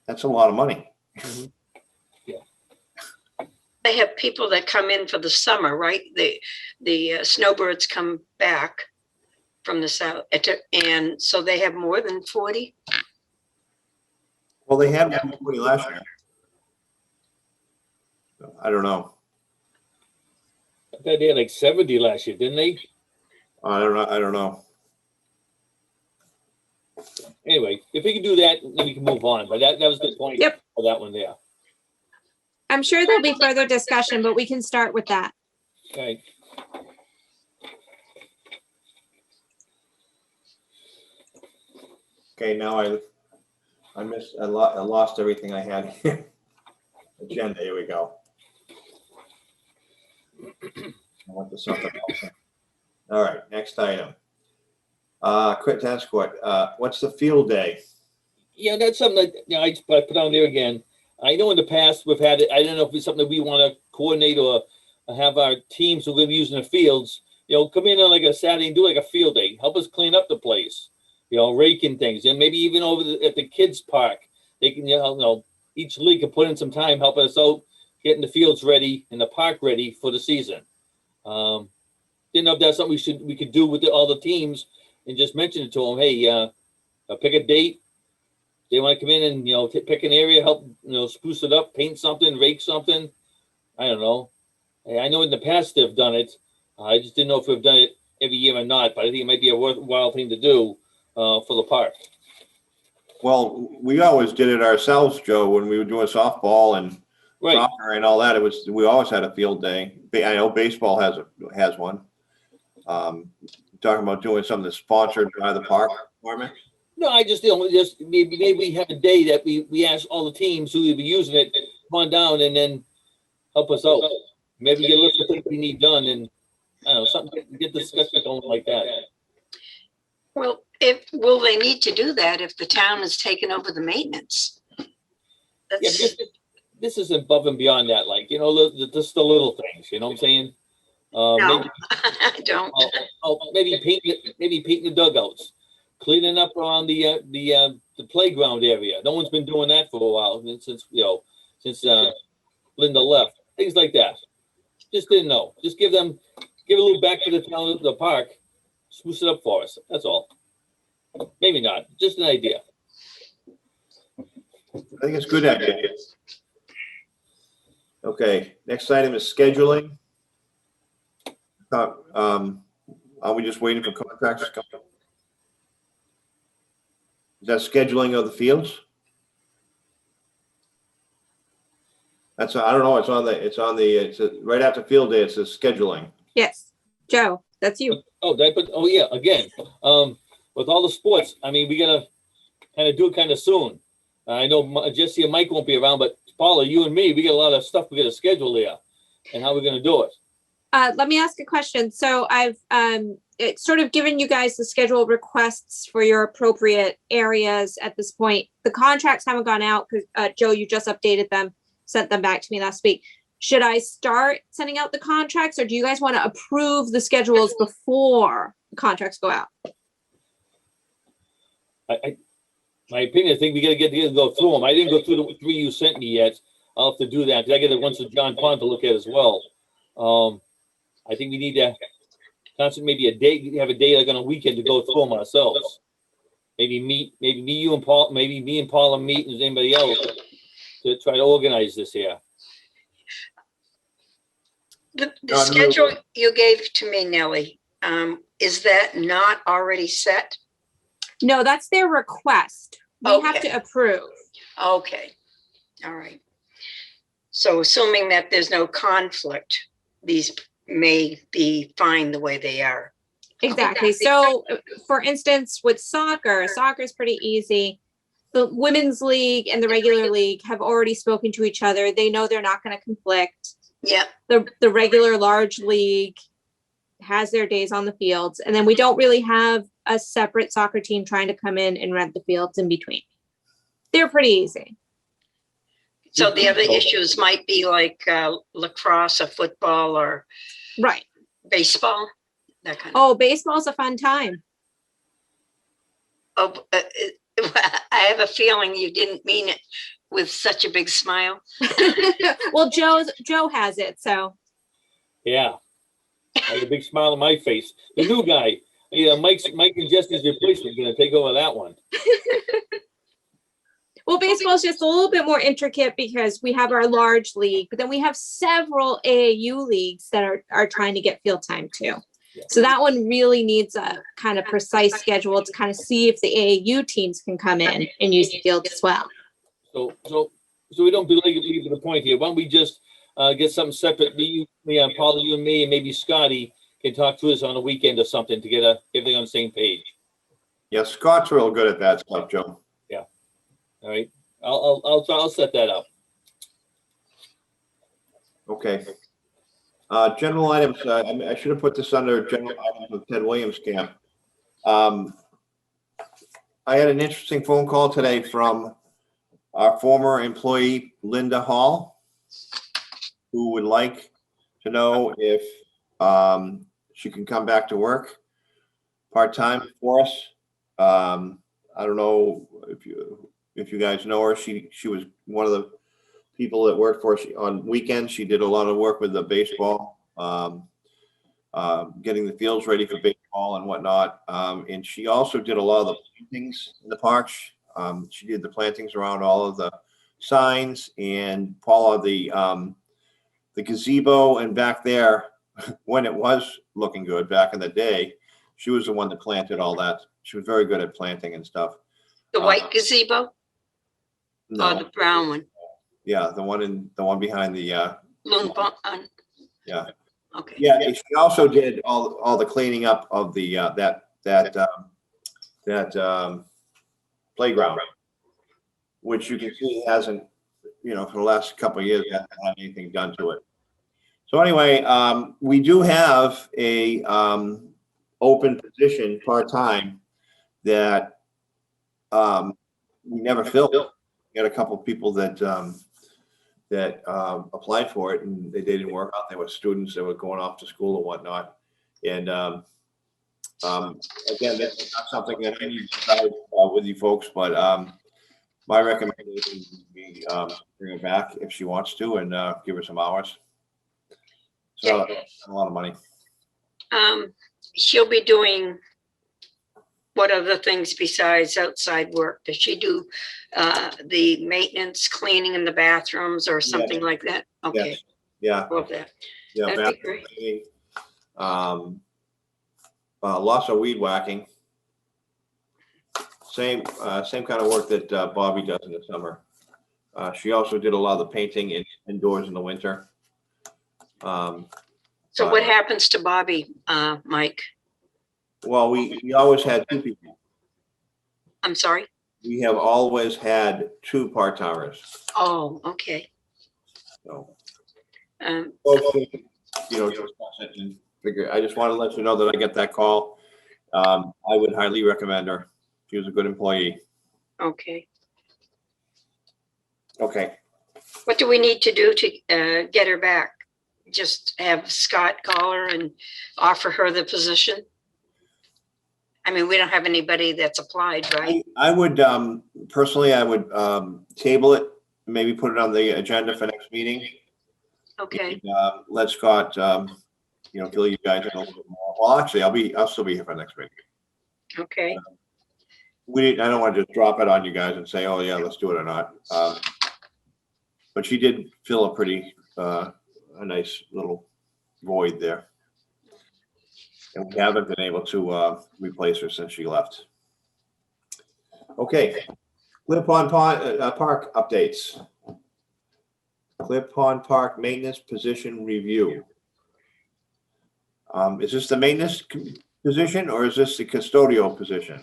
That's a lot of money. Mhm. they have people that come in for the summer, right? The snowbirds come back from the south, and so they have more than 40. Well, they had 40 last year. I don't know. I thought they had like 70 last year, didn't they? I don't know. Anyway, if we can do that, then we can move on. But that was the point Yep. of that one there. I'm sure there'll be further discussion, but we can start with that. Okay. Okay, now I lost everything I had here. Agenda, here we go. I went to something else. All right, next item. Quit tennis court. What's the field day? Yeah, that's something that I put on there again. I know in the past we've had it. I don't know if it's something that we want to coordinate or have our teams who are going to be using the fields, come in on like a Saturday and do like a field day. Help us clean up the place, raking things, and maybe even over at the kids' park. They can, each league can put in some time helping us out, getting the fields ready and the park ready for the season. Didn't know if that's something we could do with all the teams and just mention it to them. Hey, pick a date. They want to come in and pick an area, help spruce it up, paint something, rake something. I don't know. I know in the past they've done it. I just didn't know if we've done it every year or not. But I think it might be a worthwhile thing to do for the park. Well, we always did it ourselves, Joe, when we were doing softball and Right. soccer and all that. We always had a field day. I know baseball has one. Talking about doing something sponsored by the park department. No, I just maybe we have a day that we ask all the teams who will be using it, come on down and then help us out. Maybe get a list of things we need done, and I don't know, something get the discussion going like that. Well, will they need to do that if the town has taken over the maintenance? Yeah, That's, because this is above and beyond that, like just the little things. You know what I'm saying? no, Maybe, I don't. maybe painting the dugouts, cleaning up around the playground area. No one's been doing that for a while since Linda left. Things like that. just didn't know. Just give a little back to the town of the park, spruce it up for us. That's all. Maybe not. Just an idea. I think it's a good idea. Okay, next item is scheduling. Are we just waiting for contracts to come? Is that scheduling of the fields? I don't know, it's right after field day, it says scheduling. Yes, Joe, that's you. Oh yeah, again, with all the sports, I mean, we gotta kind of do it kind of soon. I know Jesse and Mike won't be around, but Paula, you and me, we got a lot of stuff we gotta schedule there, and how we're gonna do it. Let me ask a question. So I've it's sort of given you guys the schedule requests for your appropriate areas at this point. The contracts haven't gone out because Joe, you just updated them, sent them back to me last week. Should I start sending out the contracts, or do you guys want to approve the schedules before the contracts go out? My opinion, I think we gotta get together and go through them. I didn't go through the 3 you sent me yet. I'll have to do that. 'Cause I got the ones with John Pond to look at as well. I think we need to maybe have a day like on a weekend to go through them ourselves. Maybe me, you and Paul, maybe me and Paula meet, and there's anybody else to try to organize this here. The schedule you gave to me, Nellie, is that not already set? No, that's their request. We have Okay. to approve. Okay, all right. So assuming that there's no conflict, these may be fine the way they are. Exactly. So for instance, with soccer is pretty easy. The women's league and the regular league have already spoken to each other. They know they're not going to conflict. Yeah, The regular large league has their days on the fields. And then we don't really have a separate soccer team trying to come in and rent the fields in between. They're pretty easy. so the other issues might be like lacrosse or football or Right. baseball, that kind of. Oh, baseball's a fun time. Oh, I have a feeling you didn't mean it with such a big smile. Well, Joe has it, so. Yeah. I had a big smile on my face. The new guy, Mike and Jesse's replacement, gonna take over that one. Well, baseball's just a little bit more intricate because we have our large league, but then we have several AAU leagues that are trying to get field time too. Yeah. So that one really needs a kind of precise schedule to kind of see if the AAU teams can come in and use the field as well. So we don't leave to the point here. Why don't we just get something separate? Me, Paula, you and me, and maybe Scotty can talk to us on a weekend or something to get everything on the same page. Yeah, Scott's real good at that stuff, Joe. All right, I'll set that up. Okay. General items, I should have put this under general items of Ted Williams camp. I had an interesting phone call today from our former employee, Linda Hall, who would like to know if she can come back to work part-time for us. I don't know if you guys know her. She was one of the people that worked for us on weekends. She did a lot of work with the baseball, getting the fields ready for baseball and whatnot. And she also did a lot of the plantings in the parks. She did the plantings around all of the signs, and Paula, the gazebo, and back there, when it was looking good back in the day, she was the one that planted all that. She was very good at planting and stuff. The white gazebo No, or the brown one? yeah, the one behind the Loon barn? yeah. Okay. Yeah, and she also did all the cleaning up of the that playground, which you can see hasn't, for the last couple of years, hasn't had anything done to it. So anyway, we do have a open position part-time that we never filled. We had a couple of people that applied for it, and they didn't work out. They were students that were going off to school or whatnot. And again, that's not something that I need to decide with you folks, but my recommendation would be bring her back if she wants to, and give her some hours. So a lot of money. She'll be doing what other things besides outside work? Does she do the maintenance, cleaning in the bathrooms or something like that? Okay, Yes. Yeah. love that. Yeah. That'd be bathroom great. cleaning, lots of weed whacking. Same kind of work that Bobby does in the summer. She also did a lot of the painting indoors in the winter. So what happens to Bobby, Mike? Well, we always had two people. I'm sorry? We have always had two part-timers. Oh, okay. So, Um, discuss it and figure. I just want to let you know that I get that call. I would highly recommend her. She was a good employee. okay. Okay. What do we need to do to get her back? Just have Scott call her and offer her the position? I mean, we don't have anybody that's applied, right? I would, personally, I would table it, maybe put it on the agenda for next meeting. Okay, And, let Scott, fill you guys in a little bit more. Well, actually, I'll still be here for next meeting. okay. I don't want to just drop it on you guys and say, oh yeah, let's do it or not. But she did fill a nice little void there. And we haven't been able to replace her since she left. Okay, Clear Pond Park updates. Clear Pond Park maintenance position review. Is this the maintenance position or is this the custodial position?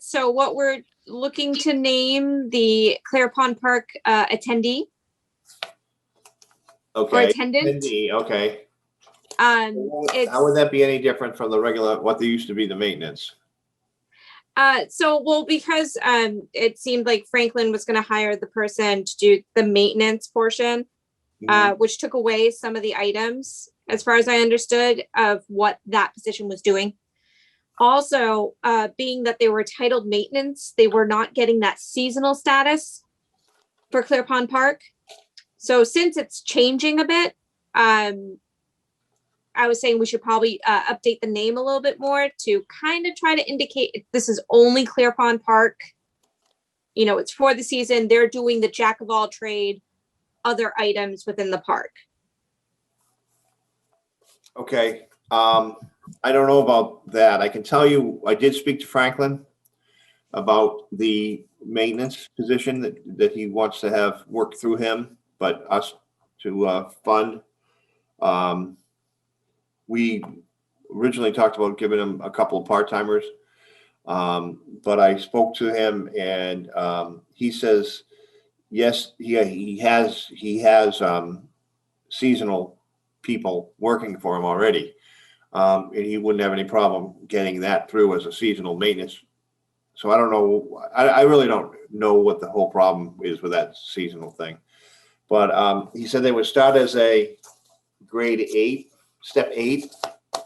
So what we're looking to name the Clare Pond Park attendee or Okay. attendant. Okay. It's, How would that be any different from the regular, what they used to be the maintenance? because it seemed like Franklin was going to hire the person to do the maintenance portion, which took away some of the items, as far as I understood, of what that position was doing. Also, being that they were titled maintenance, they were not getting that seasonal status for Clear Pond Park. So since it's changing a bit, I was saying we should probably update the name a little bit more to kind of try to indicate this is only Clear Pond Park. It's for the season. They're doing the jack of all trade, other items within the park. Okay. I don't know about that. I can tell you, I did speak to Franklin about the maintenance position that he wants to have work through him, but us to fund. We originally talked about giving him a couple of part-timers, but I spoke to him and he says, yes, he has seasonal people working for him already. And he wouldn't have any problem getting that through as a seasonal maintenance. So I don't know. I really don't know what the whole problem is with that seasonal thing. But he said they would start as a grade 8, step 8.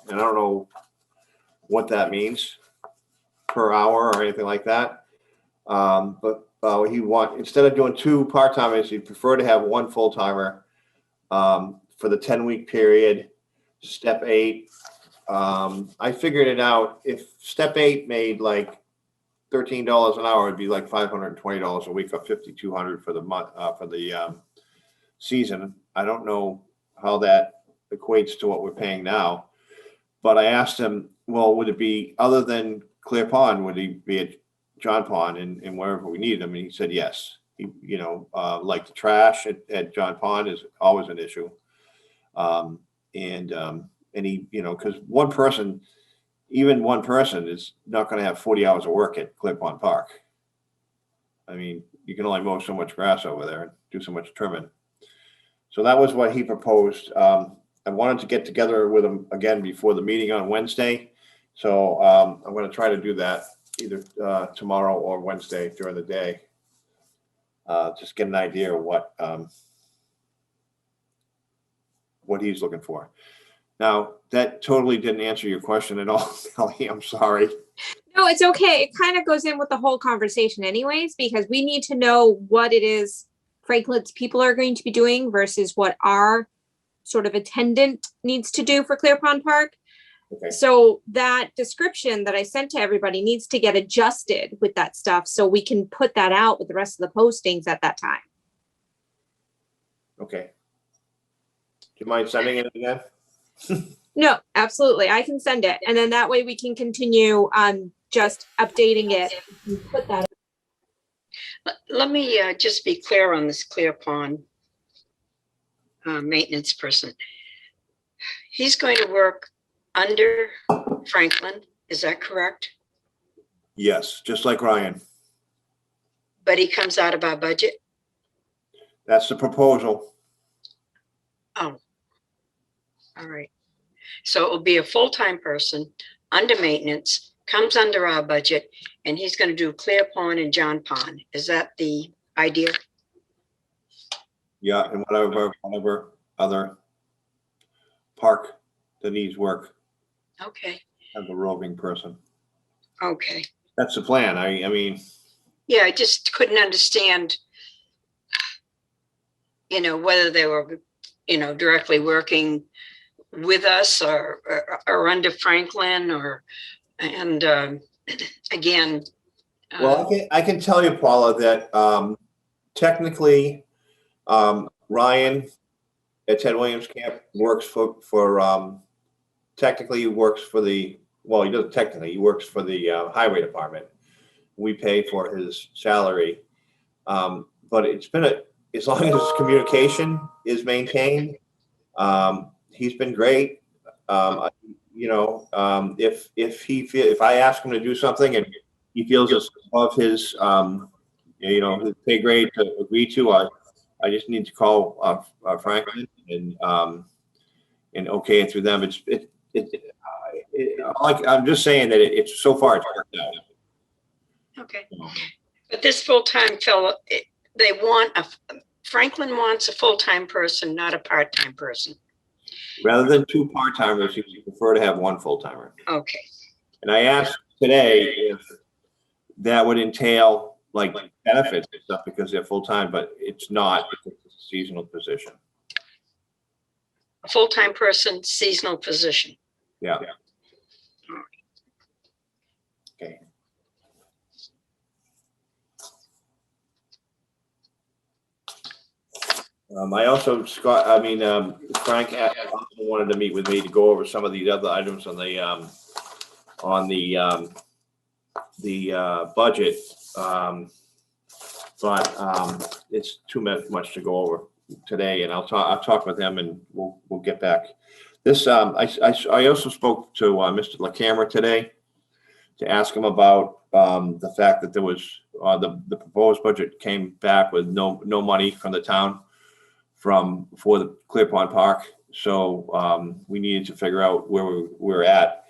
And I don't know what that means per hour or anything like that. But instead of doing 2 part-timers, he'd prefer to have 1 full-timer for the 10-week period, step 8. I figured it out. If step 8 made like $13 an hour, it'd be like $520 a week, or $5,200 for the month for the season. I don't know how that equates to what we're paying now, but I asked him, well, would it be other than Clear Pond? Would he be at John Pond and wherever we needed him? And he said yes. He, like the trash at John Pond is always an issue, and he, because even one person is not going to have 40 hours of work at Clear Pond Park. I mean, you can only mow so much grass over there and do so much trimming. So that was what he proposed. I wanted to get together with him again before the meeting on Wednesday. So I'm going to try to do that either tomorrow or Wednesday during the day. Just get an idea of what he's looking for. Now, that totally didn't answer your question at all, Kelly. I'm sorry. No, it's okay. It kind of goes in with the whole conversation anyways, because we need to know what it is Franklin's people are going to be doing versus what our sort of attendant needs to do for Clear Pond Park. Okay. So that description that I sent to everybody needs to get adjusted with that stuff so we can put that out with the rest of the postings at that time. Okay. Do you mind sending it again? No, absolutely. I can send it. And then that way we can continue just updating it. And put that. Let me just be clear on this Clear Pond maintenance person. He's going to work under Franklin, is that correct? Yes, just like Ryan. But he comes out of our budget? That's the proposal. Oh, all right. So it will be a full-time person under maintenance, comes under our budget, and he's going to do Clear Pond and John Pond. Is that the idea? Yeah, and whatever other park that needs work, Okay, have a roving person. okay. That's the plan. I mean, Yeah, I just couldn't understand, whether they were, directly working with us or under Franklin and again. well, I can tell you, Paula, that technically Ryan at Ted Williams Camp works for technically he works for the, well, he doesn't technically, he works for the highway department. We pay for his salary. But it's been as long as communication is maintained, he's been great. If I ask him to do something and he feels it's above his, his pay grade to agree to, I just need to call Franklin and okay it through them. I'm just saying that it's so far it's worked out. Okay, but this full-time fellow, Franklin wants a full-time person, not a part-time person. Rather than two part-timers, you prefer to have one full-timer. Okay, And I asked today if that would entail like benefits and stuff because they're full-time, but it's not, because it's a seasonal position. a full-time person, seasonal position. Yeah. Okay. Frank also wanted to meet with me to go over some of these other items on the budget. But it's too much to go over today, and I'll talk with him and we'll get back. This, I also spoke to Mr. LaCAM today to ask him about the fact that there was the proposed budget came back with no money from the town for the Clear Pond Park. So we needed to figure out where we're at.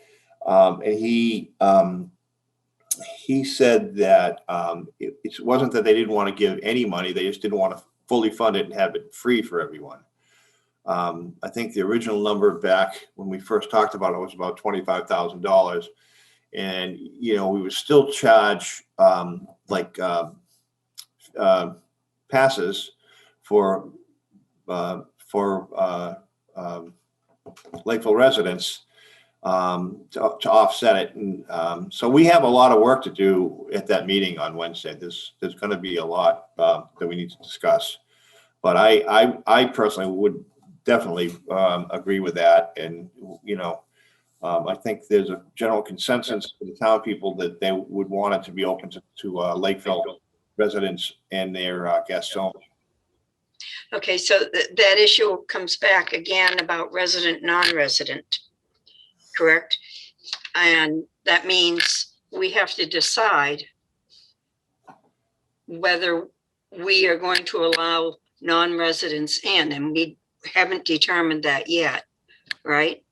And he said that it wasn't that they didn't want to give any money, they just didn't want to fully fund it and have it free for everyone. I think the original number back when we first talked about it was about $25,000. And, we would still charge passes for Lakeville residents to offset it. And so we have a lot of work to do at that meeting on Wednesday. There's going to be a lot that we need to discuss. But I personally would definitely agree with that. And, I think there's a general consensus for the town people that they would want it to be open to Lakeville residents and their guests only. Okay, so that issue comes back again about resident, non-resident, correct? And that means we have to decide whether we are going to allow non-residents in, and we haven't determined that yet, right?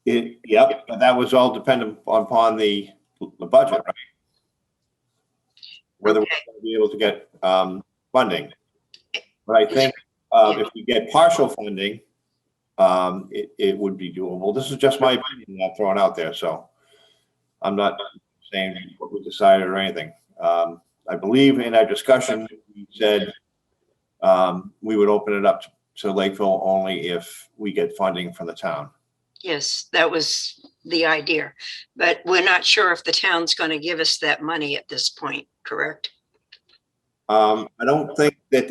Yep, but that was all dependent upon the budget, right? Whether we're going to be able to get funding. But I think if we get partial funding, it would be doable. This is just my opinion I'm throwing out there, so I'm not saying what we decided or anything. I believe in our discussion, we said we would open it up to Lakeville only if we get funding from the town. Yes, that was the idea, but we're not sure if the town's going to give us that money at this point, correct? I don't think that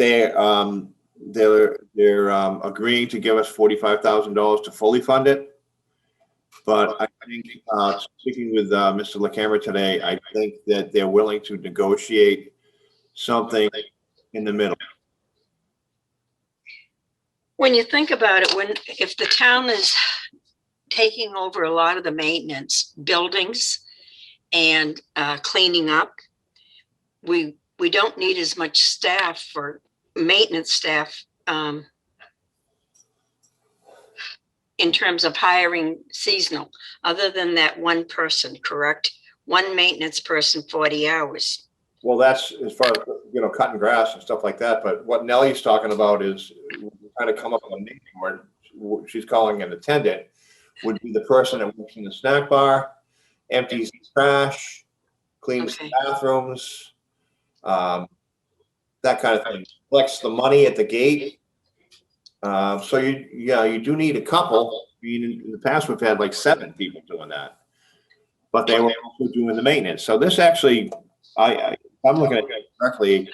they're agreeing to give us $45,000 to fully fund it. But I think, speaking with Mr. LaCAM today, I think that they're willing to negotiate something in the middle. When you think about it, if the town is taking over a lot of the maintenance buildings and cleaning up, we don't need as much staff for maintenance staff in terms of hiring seasonal, other than that one person, correct? One maintenance person, 40 hours. Well, that's as far as, cutting grass and stuff like that. But what Nellie's talking about is trying to come up with a name where she's calling an attendant, would be the person that works in the snack bar, empties the trash, cleans the bathrooms, that kind of thing. Collects the money at the gate. So you do need a couple. I mean, in the past, we've had like 7 people doing that, but they were also doing the maintenance. So this actually, I'm looking at it correctly,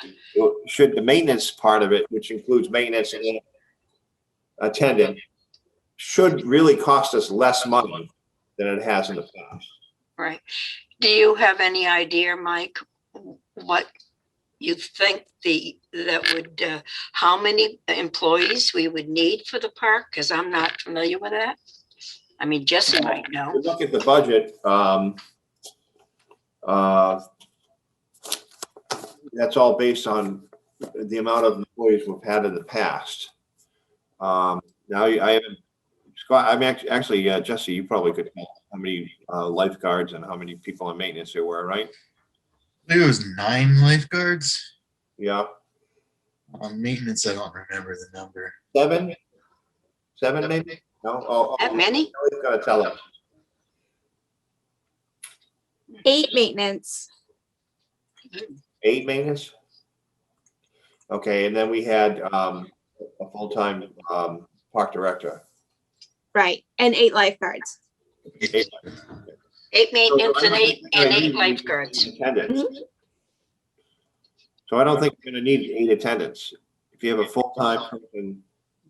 should the maintenance part of it, which includes maintenance and attendant, should really cost us less money than it has in the past. Right. Do you have any idea, Mike, what you think how many employees we would need for the park? Because I'm not familiar with that. I mean, Jesse might know. If you look at the budget, that's all based on the amount of employees we've had in the past. Now I haven't, Scott, I'm actually, Jesse, you probably could tell how many lifeguards and how many people in maintenance there were, right? I think it was 9 lifeguards. Yeah. Maintenance, I don't remember the number. 7 maybe? No. That many? He's gonna tell us. 8 maintenance. 8 maintenance? Okay, and then we had a full-time park director. Right. And 8 lifeguards. 8 maintenance and eight lifeguards. Attendants. So I don't think you're gonna need 8 attendants. If you have a full-time person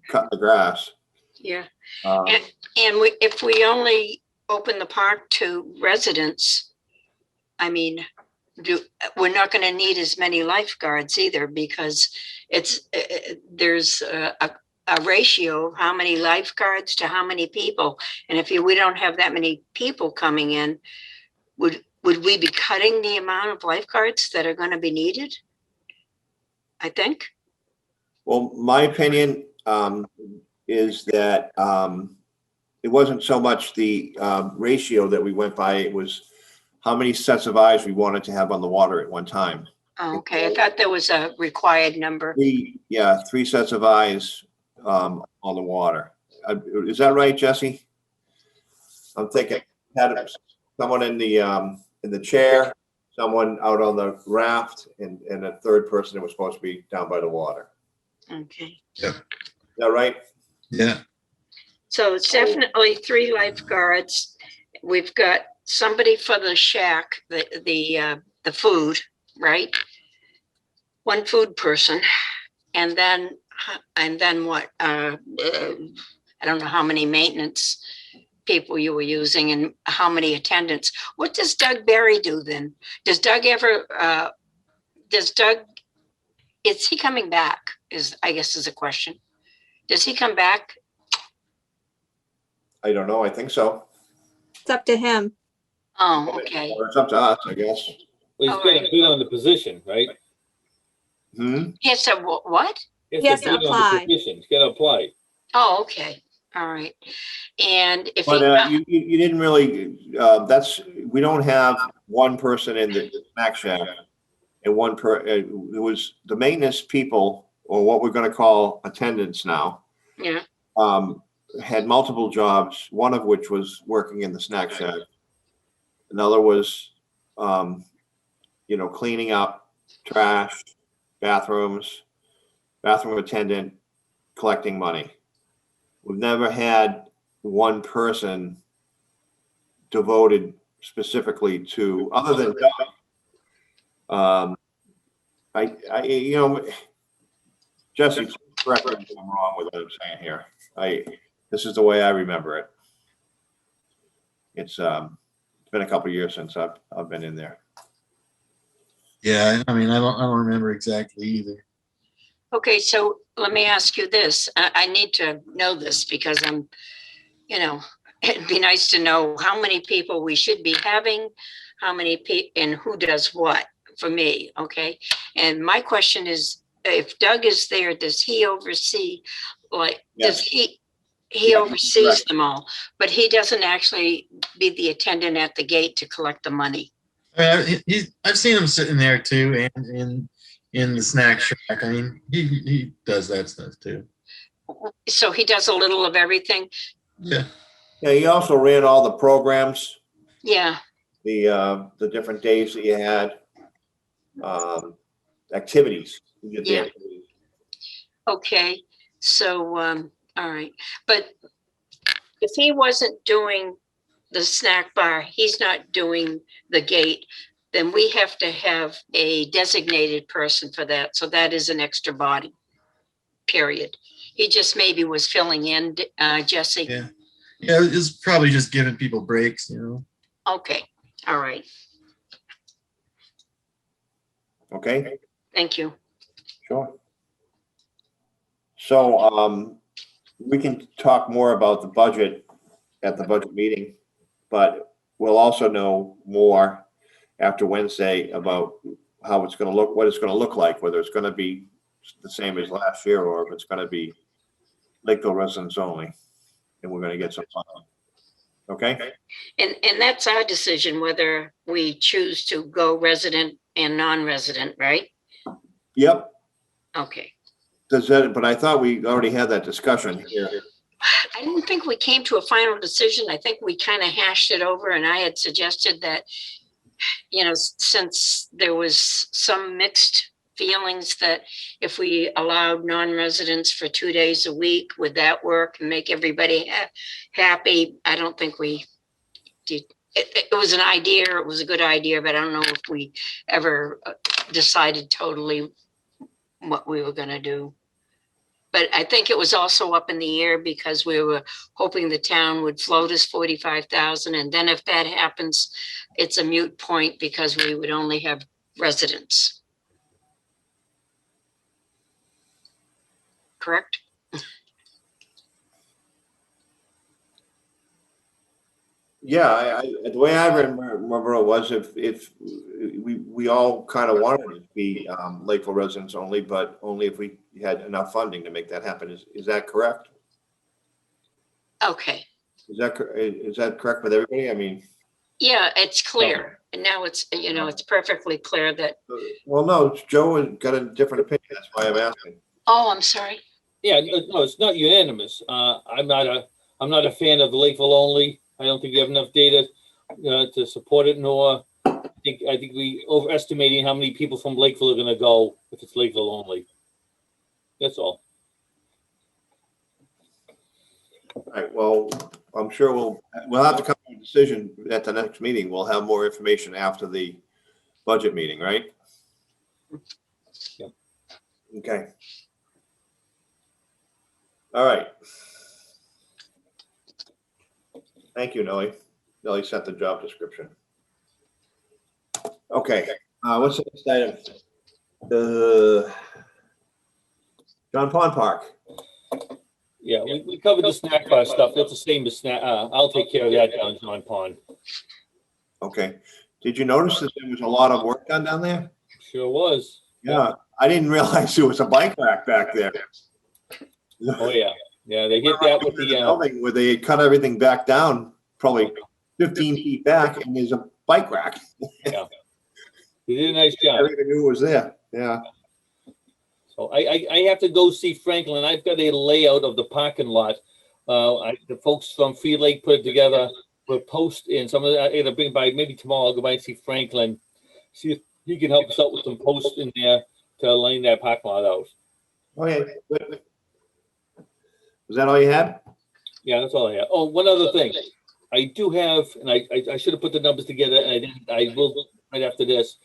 cutting the grass. Yeah. If we only open the park to residents, I mean, we're not going to need as many lifeguards either, because there's a ratio of how many lifeguards to how many people. And if we don't have that many people coming in, would we be cutting the amount of lifeguards that are going to be needed? I think. Well, my opinion is that it wasn't so much the ratio that we went by, it was how many sets of eyes we wanted to have on the water at one time. Oh, okay, I thought there was a required number. 3 sets of eyes on the water. Is that right, Jesse? I'm thinking had someone in the chair, someone out on the raft, and a third person that was supposed to be down by the water. Okay. Yep. Is that right? Yeah. So it's definitely 3 lifeguards. We've got somebody for the shack, the food, right? 1 food person, and then what? I don't know how many maintenance people you were using and how many attendants. What does Doug Berry do then? Does Doug ever? Is he coming back? I guess is a question. Does he come back? I don't know. I think so. It's up to him. Oh, okay. Or it's up to us, I guess. Well, he's got to bid on the position, right? Yes. So what? He has to bid on the apply. position. He's got to apply. Oh, okay. All right. And if But you didn't really. We don't have one person in the snack shack, and it was the maintenance people, or what we're going to call attendants now. Yeah. Had multiple jobs. One of which was working in the snack shack. Another was, cleaning up trash, bathrooms, bathroom attendant, collecting money. We've never had one person devoted specifically to, other than Doug. You know, Jesse, correct me if I'm wrong with what I'm saying here. This is the way I remember it. It's been a couple of years since I've been in there. Yeah, I mean, I don't remember exactly either. Okay, so let me ask you this. I need to know this because I'm, you know, it'd be nice to know how many people we should be having, how many people, and who does what for me, okay? And my question is, if Doug is there, does he oversee, like, does he Yeah, oversees right. them all, but he doesn't actually be the attendant at the gate to collect the money? I mean, I've seen him sitting there too, and in the snack shack. I mean, he does that stuff too. So he does a little of everything? Yeah. Yeah, he also ran all the programs, Yeah, the different days that you had, activities. He did the Yeah. activities. okay, so, all right, but if he wasn't doing the snack bar, he's not doing the gate, then we have to have a designated person for that, so that is an extra body, period. He just maybe was filling in, Jesse? Yeah. Yeah, it's probably just giving people breaks, you know. Okay, all right, Okay, thank you. sure. So, we can talk more about the budget at the budget meeting, but we'll also know more after Wednesday about how it's gonna look, what it's gonna look like, whether it's gonna be the same as last year or if it's gonna be Lakeville residents only, and we're gonna get some funding. Okay? And that's our decision, whether we choose to go resident and non-resident, right? Yep. Okay. Does that, but I thought we already had that discussion here. I didn't think we came to a final decision. I think we kind of hashed it over, and I had suggested that, you know, since there was some mixed feelings, that if we allowed non-residents for 2 days a week, would that work and make everybody happy? I don't think we did. It was an idea. It was a good idea, but I don't know if we ever decided totally what we were going to do. But I think it was also up in the air because we were hoping the town would float us 45,000. And then if that happens, it's a moot point because we would only have residents. Correct? Yeah, the way I remember it was if we all kind of wanted it to be Lakeville residents only, but only if we had enough funding to make that happen. Is that correct? Okay. Is that correct with everybody? I mean, Yeah, it's clear. And now it's, you know, it's perfectly clear that, well, no, Joe has got a different opinion. That's why I'm asking. oh, I'm sorry. Yeah, no, it's not unanimous. I'm not a fan of the Lakeville only. I don't think we have enough data to support it, nor I think we overestimating how many people from Lakeville are gonna go if it's Lakeville only. That's all. All right, well, I'm sure we'll have to come to a decision at the next meeting. We'll have more information after the budget meeting, right? Yep. Okay. All right. Thank you, Nellie. Nellie sent the job description. Okay, what's the next item? John Pond Park. Yeah, we covered the snack bar stuff. That's the same as snack. I'll take care of that down John Pond. Okay. Did you notice that there was a lot of work done down there? Sure was. Yeah, I didn't realize there was a bike rack back there. Oh, yeah. Yeah, they hit that with the, building where they cut everything back down, probably 15 feet back, and there's a bike rack. they did a nice job. I even knew it was there. Yeah. So I have to go see Franklin. I've got a layout of the parking lot. The folks from Free Lake put it together. We'll post in some of that. It'll bring by maybe tomorrow. I'll go by and see Franklin. See if he can help us out with some posts in there to line that parking lot out. Okay. Is that all you had? Yeah, that's all I have. Oh, one other thing. I do have, and I should have put the numbers together, and I didn't. I will right after this.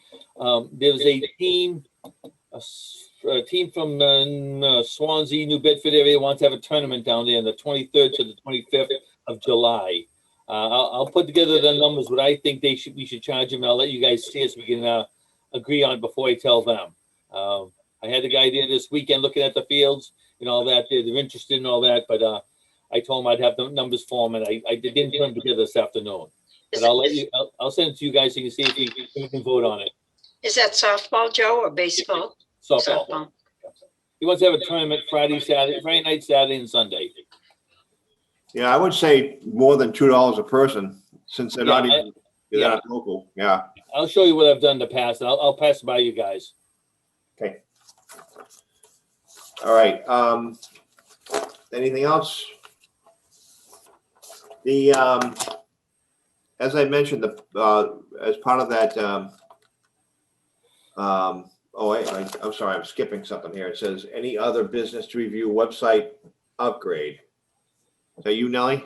There's a team, a team from Swansea, New Bedford area wants to have a tournament down there on the 23rd to the 25th of July. I'll put together the numbers, what I think we should charge them, and I'll let you guys see it so we can agree on it before I tell them. I had the guy there this weekend looking at the fields and all that. They're interested in all that, but I told him I'd have the numbers for him, and I didn't put them together this afternoon. But I'll send it to you guys so you can see if you can vote on it. Is that softball, Joe, or baseball? Softball. He wants to have a tournament Friday night, Saturday, and Sunday. Yeah, I would say more than $2 a person, since they're not even they're not local. Yeah. I'll show you what I've done in the past, and I'll pass it by you guys. Okay. All right. Anything else? The as I mentioned, as part of that. I'm sorry, I'm skipping something here. It says any other business to review website upgrade. Is that you, Nellie?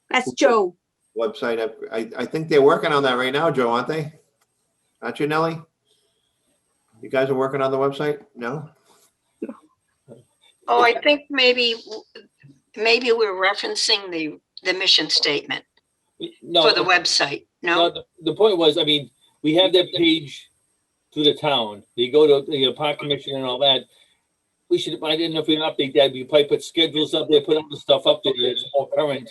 That's Joe. Website up. I think they're working on that right now, Joe, aren't they? Aren't you, Nellie? You guys are working on the website? No? Oh, I think maybe we're referencing the mission statement No, for the website. No? the point was, I mean, we have that page through the town. You go to the park commission and all that. We should, I didn't know if we can update that. We probably put schedules up there, put all the stuff up there that's more current.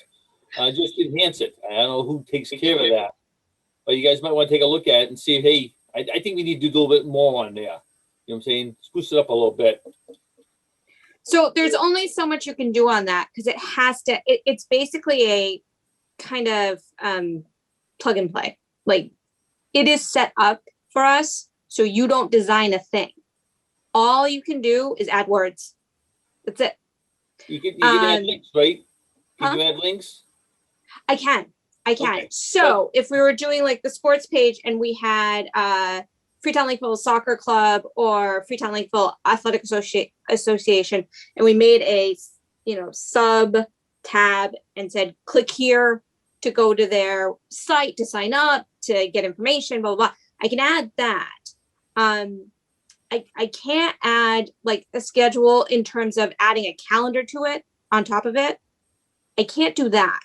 Just enhance it. I don't know who takes care of that. But you guys might want to take a look at it and see, hey, I think we need to do a little bit more on there. You know what I'm saying? Spruce it up a little bit. So there's only so much you can do on that because it has to, it's basically a kind of plug and play. Like it is set up for us. So you don't design a thing. All you can do is add words. That's it. You can add links, right? Can you huh? add links? I can. Okay. So if we were doing like the sports page and we had Freetown Lakeville Soccer Club or Freetown Lakeville Athletic Association, and we made a sub tab and said click here to go to their site to sign up to get information, blah blah blah. I can add that. I can't add like a schedule in terms of adding a calendar to it on top of it. I can't do that.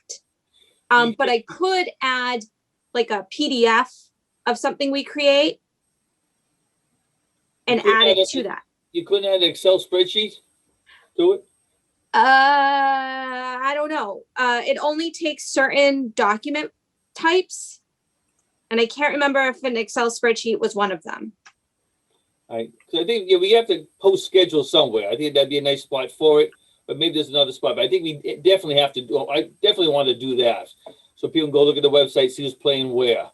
But I could add like a PDF of something we create and add it to that. You couldn't add an Excel spreadsheet to it? I don't know. It only takes certain document types. And I can't remember if an Excel spreadsheet was one of them. So I think we have to post schedule somewhere. I think that'd be a nice spot for it. But maybe there's another spot. But I think we definitely have to do. I definitely want to do that, so people can go look at the website, see who's playing where.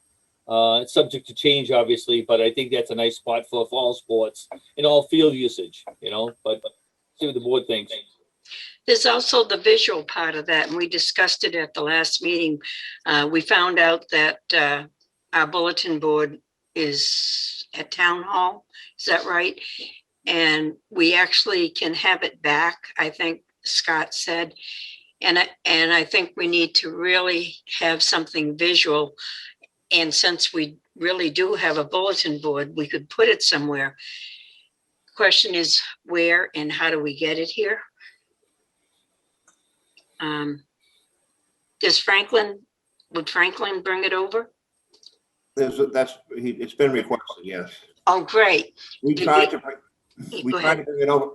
It's subject to change, obviously, but I think that's a nice spot for all sports and all field usage. But see what the board thinks. There's also the visual part of that, and we discussed it at the last meeting. We found out that our bulletin board is at Town Hall. Is that right? And we actually can have it back, I think Scott said. And I think we need to really have something visual. And since we really do have a bulletin board, we could put it somewhere. Question is where and how do we get it here? Would Franklin bring it over? It's been requested, yes. Oh, great. We tried to bring it over.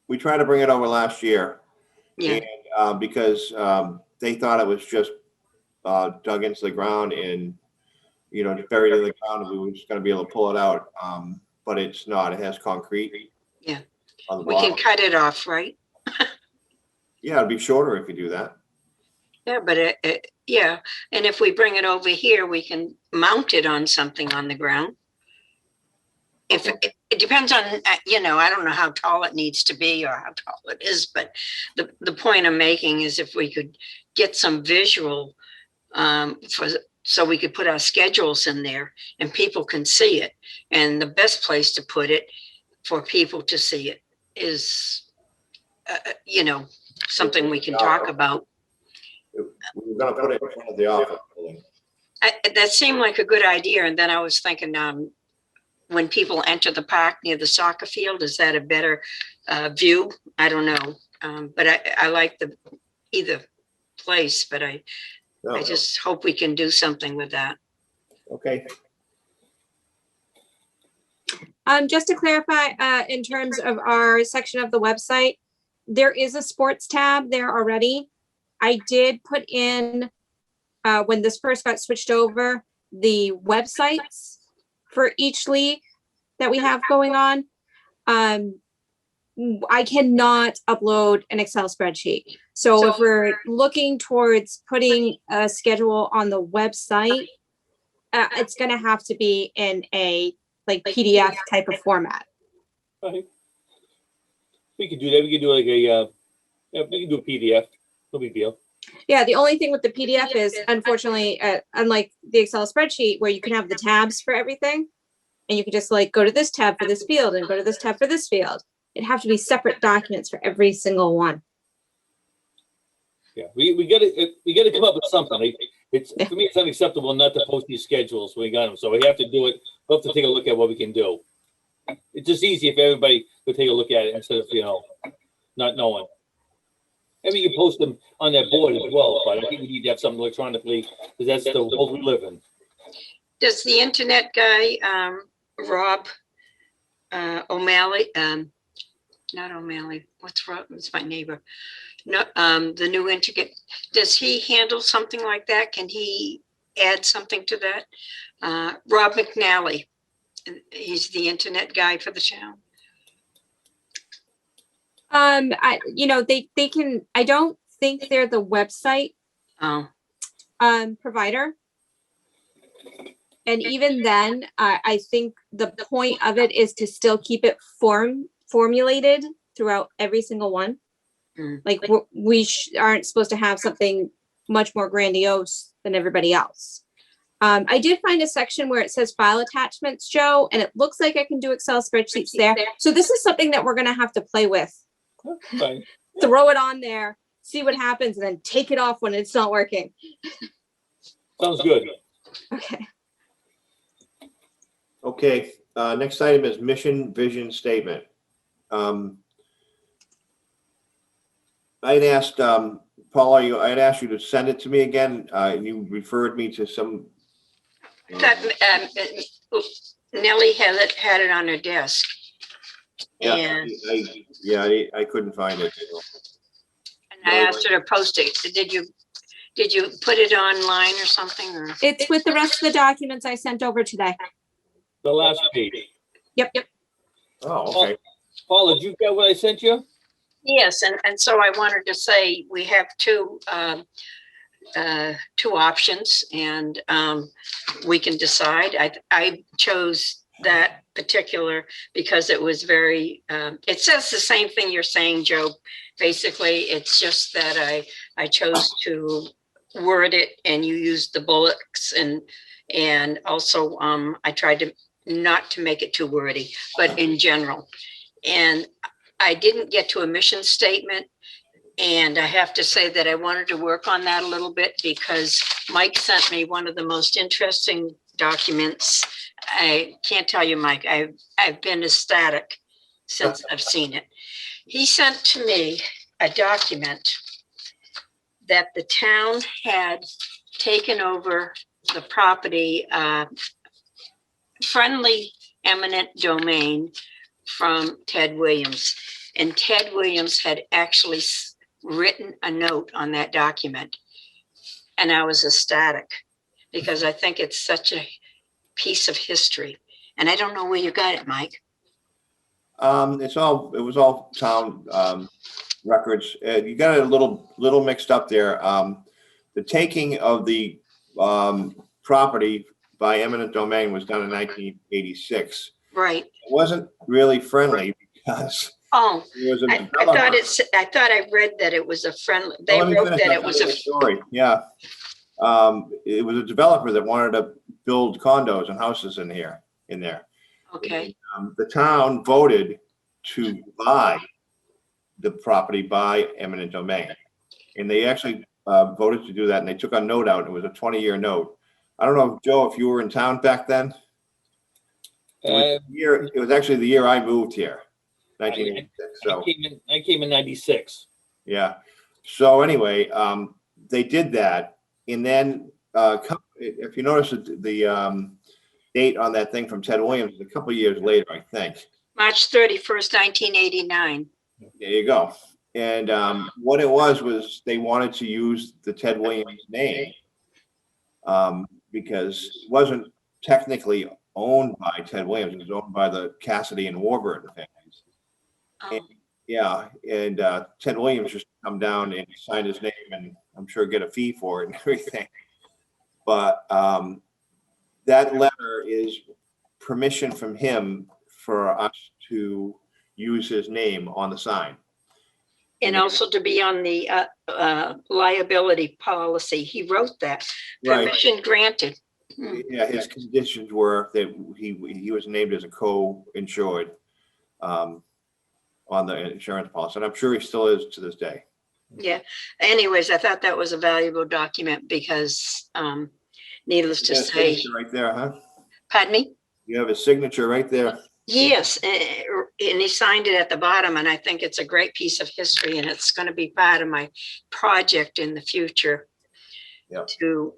We tried to bring it over last year. Yeah. And because they thought it was just dug into the ground and just buried in the ground, and we were just going to be able to pull it out. But it's not. It has concrete. Yeah. On the We bottom. can cut it off, right? Yeah, it'd be shorter if you do that. Yeah, but yeah. And if we bring it over here, we can mount it on something on the ground. If it depends on, I don't know how tall it needs to be or how tall it is, but the point I'm making is if we could get some visual so we could put our schedules in there and people can see it. And the best place to put it for people to see it is you know, something we can talk about. We were gonna put it in front of the office building. That seemed like a good idea. And then I was thinking, when people enter the park near the soccer field, is that a better view? I don't know. But I like either place, but I just hope we can do something with that. Okay, Just to clarify, in terms of our section of the website, there is a sports tab there already. I did put in, when this first got switched over, the websites for each league that we have going on. I cannot upload an Excel spreadsheet. So if we're looking towards putting a schedule on the website, it's going to have to be in a like PDF type of format. Right. We could do that. We could do like a, we can do a PDF. No big deal. Yeah, the only thing with the PDF is, unfortunately, unlike the Excel spreadsheet where you can have the tabs for everything, and you can just like go to this tab for this field and go to this tab for this field. It'd have to be separate documents for every single one. Yeah, we gotta come up with something. Like, for me, it's unacceptable not to post these schedules when we got them. So we have to do it. We'll have to take a look at what we can do. It's just easy if everybody would take a look at it instead of, not knowing. I mean, you can post them on that board as well, but I think we need to have something electronically because that's the world we live in. Does the internet guy, Rob O'Malley, not O'Malley, what's Rob? It's my neighbor. No, the new internet, does he handle something like that? Can he add something to that? Rob McNally, he's the internet guy for the town. They can, I don't think they're the website provider. And even then, I think the point of it is to still keep it formulated throughout every single one. Like we aren't supposed to have something much more grandiose than everybody else. I did find a section where it says file attachments, Joe, and it looks like I can do Excel spreadsheets there. So this is something that we're going to have to play with. Okay. Throw it on there, see what happens, and then take it off when it's not working. Sounds good. Okay. okay. Next item is mission vision statement. I'd asked, Paula, I'd asked you to send it to me again. And you referred me to some. That, Nellie had it on her desk. Yeah, And I couldn't find it. I asked her to post it. Did you put it online or something? Or? It's with the rest of the documents I sent over today. The last page. Yep. Oh, okay. Paula, did you get what I sent you? Yes, and so I wanted to say we have two options, and we can decide. I chose that particular because it was very. It says the same thing you're saying, Joe. Basically, it's just that I chose to word it, and you used the bullets, and also I tried to not to make it too wordy, but in general, and. I didn't get to a mission statement, and I have to say that I wanted to work on that a little bit because Mike sent me one of the most interesting documents. I can't tell you, Mike, I've been ecstatic since I've seen it. He sent to me a document that the town had taken over the property, friendly eminent domain from Ted Williams. And Ted Williams had actually written a note on that document. And I was ecstatic because I think it's such a piece of history. And I don't know where you got it, Mike. It was all town records. You got it a little mixed up there. The taking of the property by eminent domain was done in 1986. Right. It wasn't really friendly because it was a I thought I read that it was a friendly. They wrote that it was a story. Yeah. It was a developer that wanted to build condos and houses in there. Okay. And, the town voted to buy the property by eminent domain. And they actually voted to do that, and they took a note out. It was a 20-year note. I don't know, Joe, if you were in town back then. It was actually the year I moved here, 1986. So I came in 96. yeah. So anyway, they did that, and then if you notice the date on that thing from Ted Williams, a couple of years later, I think. March 31st, 1989. There you go. And what it was they wanted to use the Ted Williams name because it wasn't technically owned by Ted Williams. It was owned by the Cassidy and Warburton families. Oh, Yeah, and Ted Williams just come down and sign his name, and I'm sure get a fee for it and everything. But that letter is permission from him for us to use his name on the sign. and also to be on the liability policy. He wrote that. Right. Permission granted. Yeah, his conditions were that he was named as a co-insured on the insurance policy, and I'm sure he still is to this day. Yeah. Anyways, I thought that was a valuable document because needless to You got a say, signature right there, huh? pardon me? You have a signature right there. Yes, and he signed it at the bottom, and I think it's a great piece of history, and it's going to be part of my project in the future. Yep. To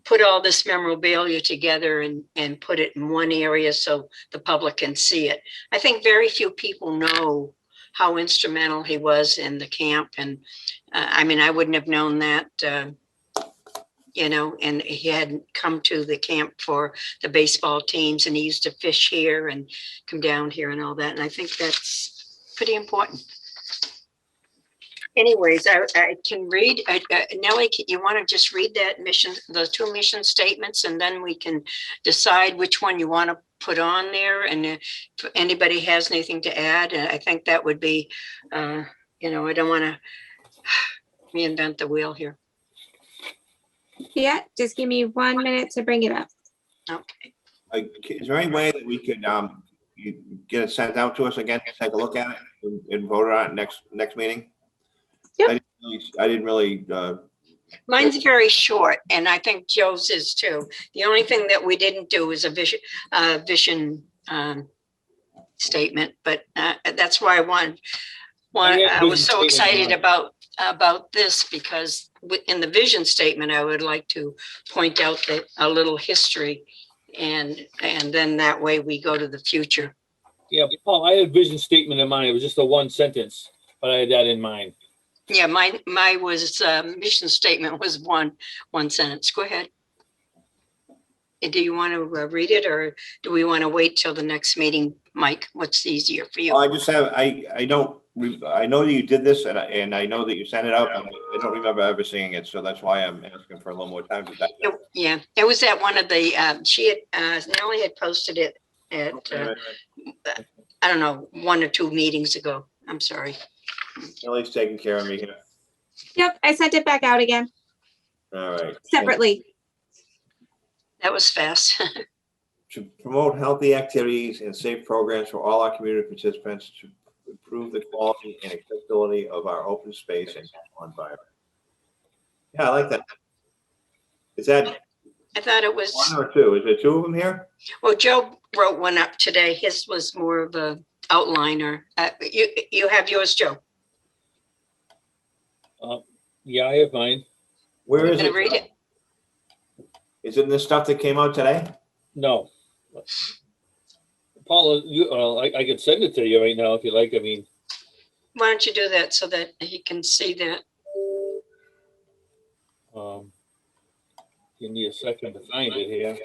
put all this memorabilia together and put it in one area so the public can see it. I think very few people know how instrumental he was in the camp, and I mean, I wouldn't have known that, you know, and he hadn't come to the camp for the baseball teams, and he used to fish here and come down here and all that. And I think that's pretty important. Anyways, I can read, Nellie, you want to just read that mission, the two mission statements, and then we can decide which one you want to put on there. And if anybody has anything to add, I think that would be, you know, I don't want to reinvent the wheel here. Yeah, just give me 1 minute to bring it up. Okay. Is there any way that we could you get it sent out to us again, take a look at it and vote on it next meeting? Yep. I didn't really. Mine's very short, and I think Joe's is too. The only thing that we didn't do is a vision statement, but that's why I was so excited about this, because in the vision statement, I would like to point out that a little history, and then that way we go to the future. Yeah, Paul, I had a vision statement in mind. It was just a one sentence, but I had that in mind. Yeah, my was mission statement was one sentence. Go ahead. Do you want to read it, or do we want to wait till the next meeting, Mike? What's easier for you? I just have I know that you did this, and I know that you sent it out, but I don't remember ever seeing it, so that's why I'm asking for a little more time to digest. Yeah, it was at one of the Nellie had posted it at I don't know, 1 or 2 meetings ago. I'm sorry. Ellie's taking care of me here. Yep, I sent it back out again All right. separately. That was fast. To promote healthy activities and safe programs for all our community participants to improve the quality and accessibility of our open space and natural environment. Yeah, I like that. Is that I thought it was, one or two? Is there two of them here? well, Joe wrote one up today. His was more of a outliner. You have yours, Joe. Yeah, I have mine. Where You is gonna it? read it? Is it in the stuff that came out today? No. Paul, I could send it to you right now if you like. I mean, Why don't you do that so that he can see that? give me a second to find it here.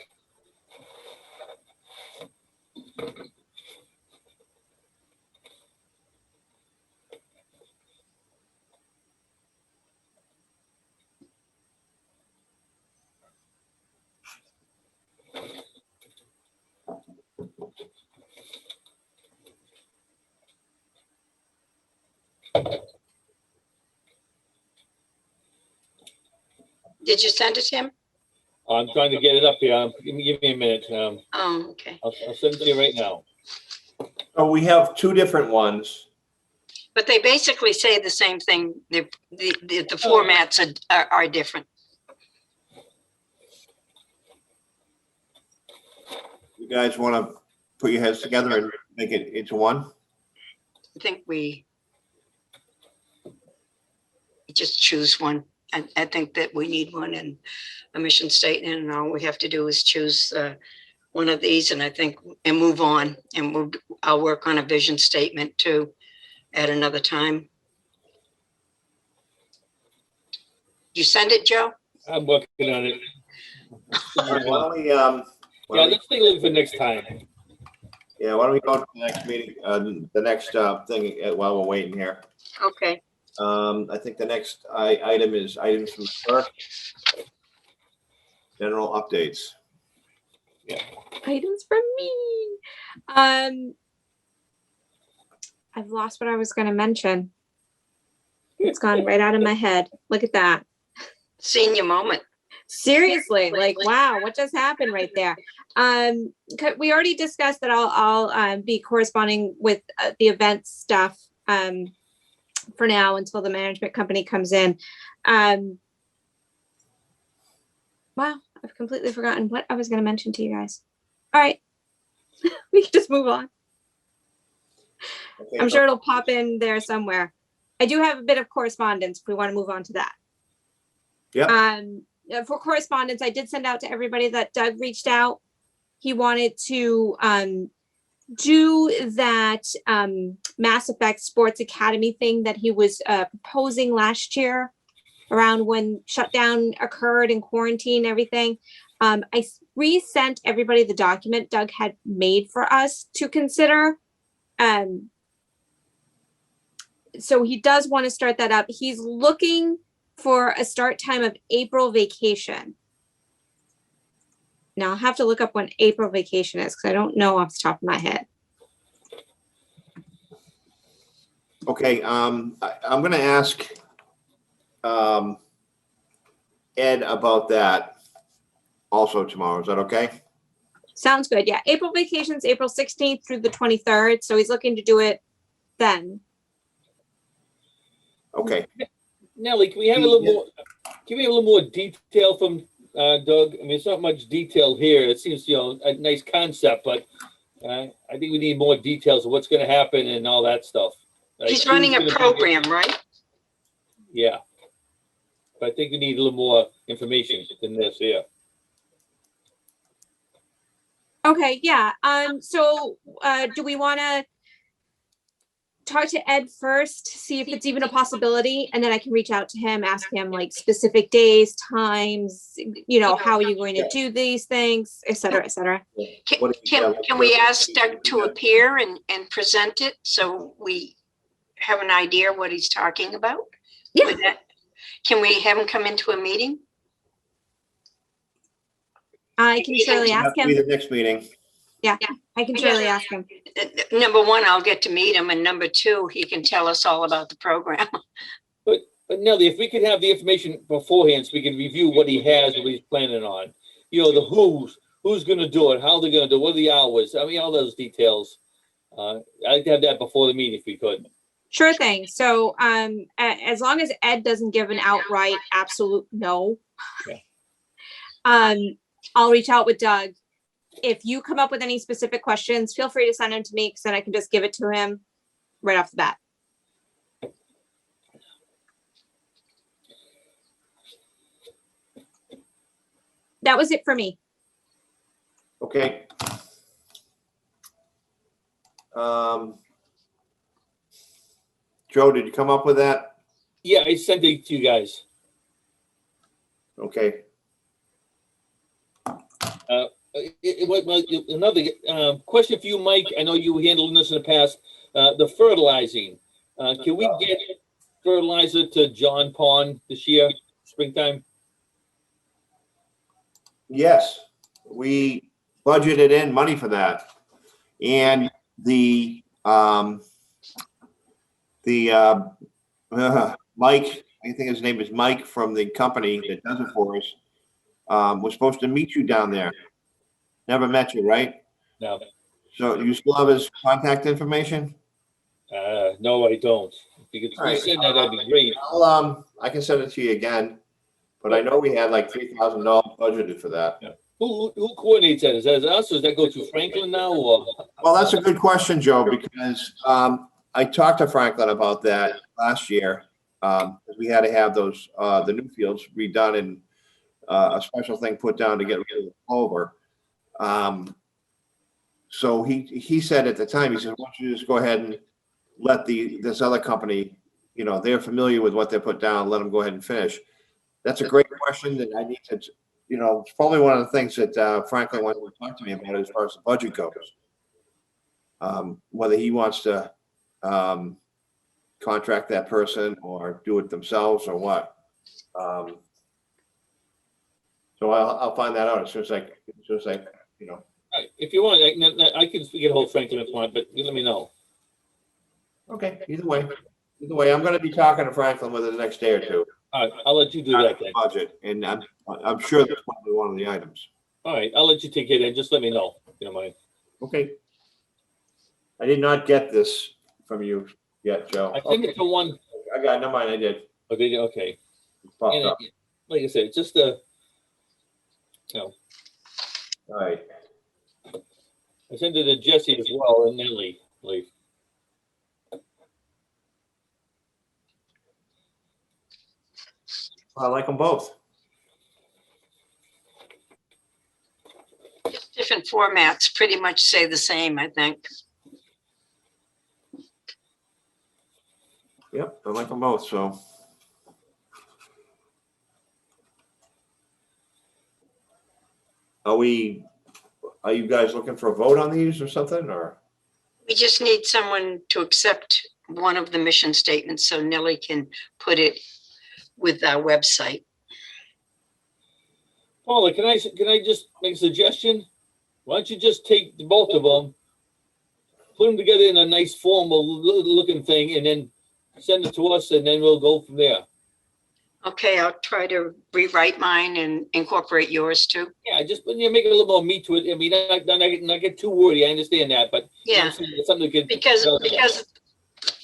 Did you send it to him? I'm trying to get it up here. Give me a minute. Oh, okay. I'll send it to you right now. Oh, we have two different ones. But they basically say the same thing. The formats are different. You guys want to put your heads together and make it into one? I think we just choose one. I think that we need one and a mission statement, and all we have to do is choose one of these, and I think, and move on. And I'll work on a vision statement too at another time. You send it, Joe? I'm working on it. Why don't we, Yeah, let's take a look for next time. yeah, why don't we go to the next meeting, the next thing while we're waiting here? Okay. I think the next item is items from the clerk. General updates. Items from me. I've lost what I was going to mention. It's gone right out of my head. Look at that. Senior moment. Seriously, like, wow, what just happened right there? We already discussed that I'll be corresponding with the event stuff for now until the management company comes in. Wow, I've completely forgotten what I was going to mention to you guys. All right, we can just move on. Okay, I'm sure it'll pop in there somewhere. I do have a bit of correspondence if we want to move on to that. Yeah. For correspondence, I did send out to everybody that Doug reached out. He wanted to do that Mass Effect Sports Academy thing that he was proposing last year around when shutdown occurred and quarantine and everything. I resent everybody the document Doug had made for us to consider. So he does want to start that up. He's looking for a start time of April vacation. Now I'll have to look up when April vacation is because I don't know off the top of my head. Okay, I'm going to ask Ed about that also tomorrow. Is that okay? Sounds good. Yeah, April vacation is April 16th through the 23rd. So he's looking to do it then. Okay. Nellie, can we have a little more? Give me a little more detail from Doug. I mean, it's not much detail here. It seems, a nice concept, but I think we need more details of what's going to happen and all that stuff. Like, He's running a program, right? Yeah, but I think we need a little more information than this here. Okay, yeah. So do we want to talk to Ed first, see if it's even a possibility, and then I can reach out to him, ask him like specific days, times, how are you going to do these things, et cetera, et cetera. Can we ask Doug to appear and present it so we have an idea what he's talking about? Yeah. Can we have him come into a meeting? I can surely ask him. The next meeting. Yeah, I can surely ask him. Number one, I'll get to meet him, and number two, he can tell us all about the program. But Nellie, if we could have the information beforehand, so we can review what he has and what he's planning on. The who's going to do it, how they're going to do it, what are the hours? I mean, all those details. I'd like to have that before the meeting if we could. Sure thing. So as long as Ed doesn't give an outright absolute no, I'll reach out with Doug. If you come up with any specific questions, feel free to send them to me because then I can just give it to him right off the bat. That was it for me. Okay. Joe, did you come up with that? Yeah, I sent it to you guys. Okay. Another question for you, Mike. I know you handled this in the past. The fertilizing. Can we get fertilizer to John Pond this year, springtime? Yes, we budgeted in money for that. And the Mike, I think his name is Mike from the company that does it for us, was supposed to meet you down there. Never met you, right? No. So you still have his contact information? No, I don't. Because if All we right. send that, that'd be great. I can send it to you again, but I know we had like $3,000 budgeted for that. Who coordinates that? Is that us or does that go through Franklin now or? Well, that's a good question, Joe, because I talked to Franklin about that last year. We had to have those, the new fields redone and a special thing put down to get rid of the clover. So he said at the time, he said, why don't you just go ahead and let this other company, they're familiar with what they put down, let them go ahead and finish. That's a great question that I need to, it's probably one of the things that Franklin wanted to talk to me about as far as the budget goes. Whether he wants to contract that person or do it themselves or what. So I'll find that out as soon as I, All right, if you want, I can get a hold of Franklin if you want, but you let me know. Okay, either way, I'm gonna be talking to Franklin within the next day or two. All right, I'll let you do that then. Budget, and I'm sure that's probably one of the items. All right, I'll let you take it and just let me know, if you don't mind. Okay. I did not get this from you yet, Joe. I think it's the one, I got, no mind, I did. okay. It popped And up. like I said, just the, All right. I sent it to Jesse as well and Nellie, I believe. I like them both. Different formats pretty much say the same, I think. Yep, I like them both, so. Are you guys looking for a vote on these or something, or? We just need someone to accept one of the mission statements so Nellie can put it with our website. Paula, can I just make a suggestion? Why don't you just take the both of them, put them together in a nice formal looking thing, and then send it to us, and then we'll go from there. Okay, I'll try to rewrite mine and incorporate yours too. Yeah, just make it a little more meat to it. I mean, not get too wordy. I understand that, but Yeah, something that could because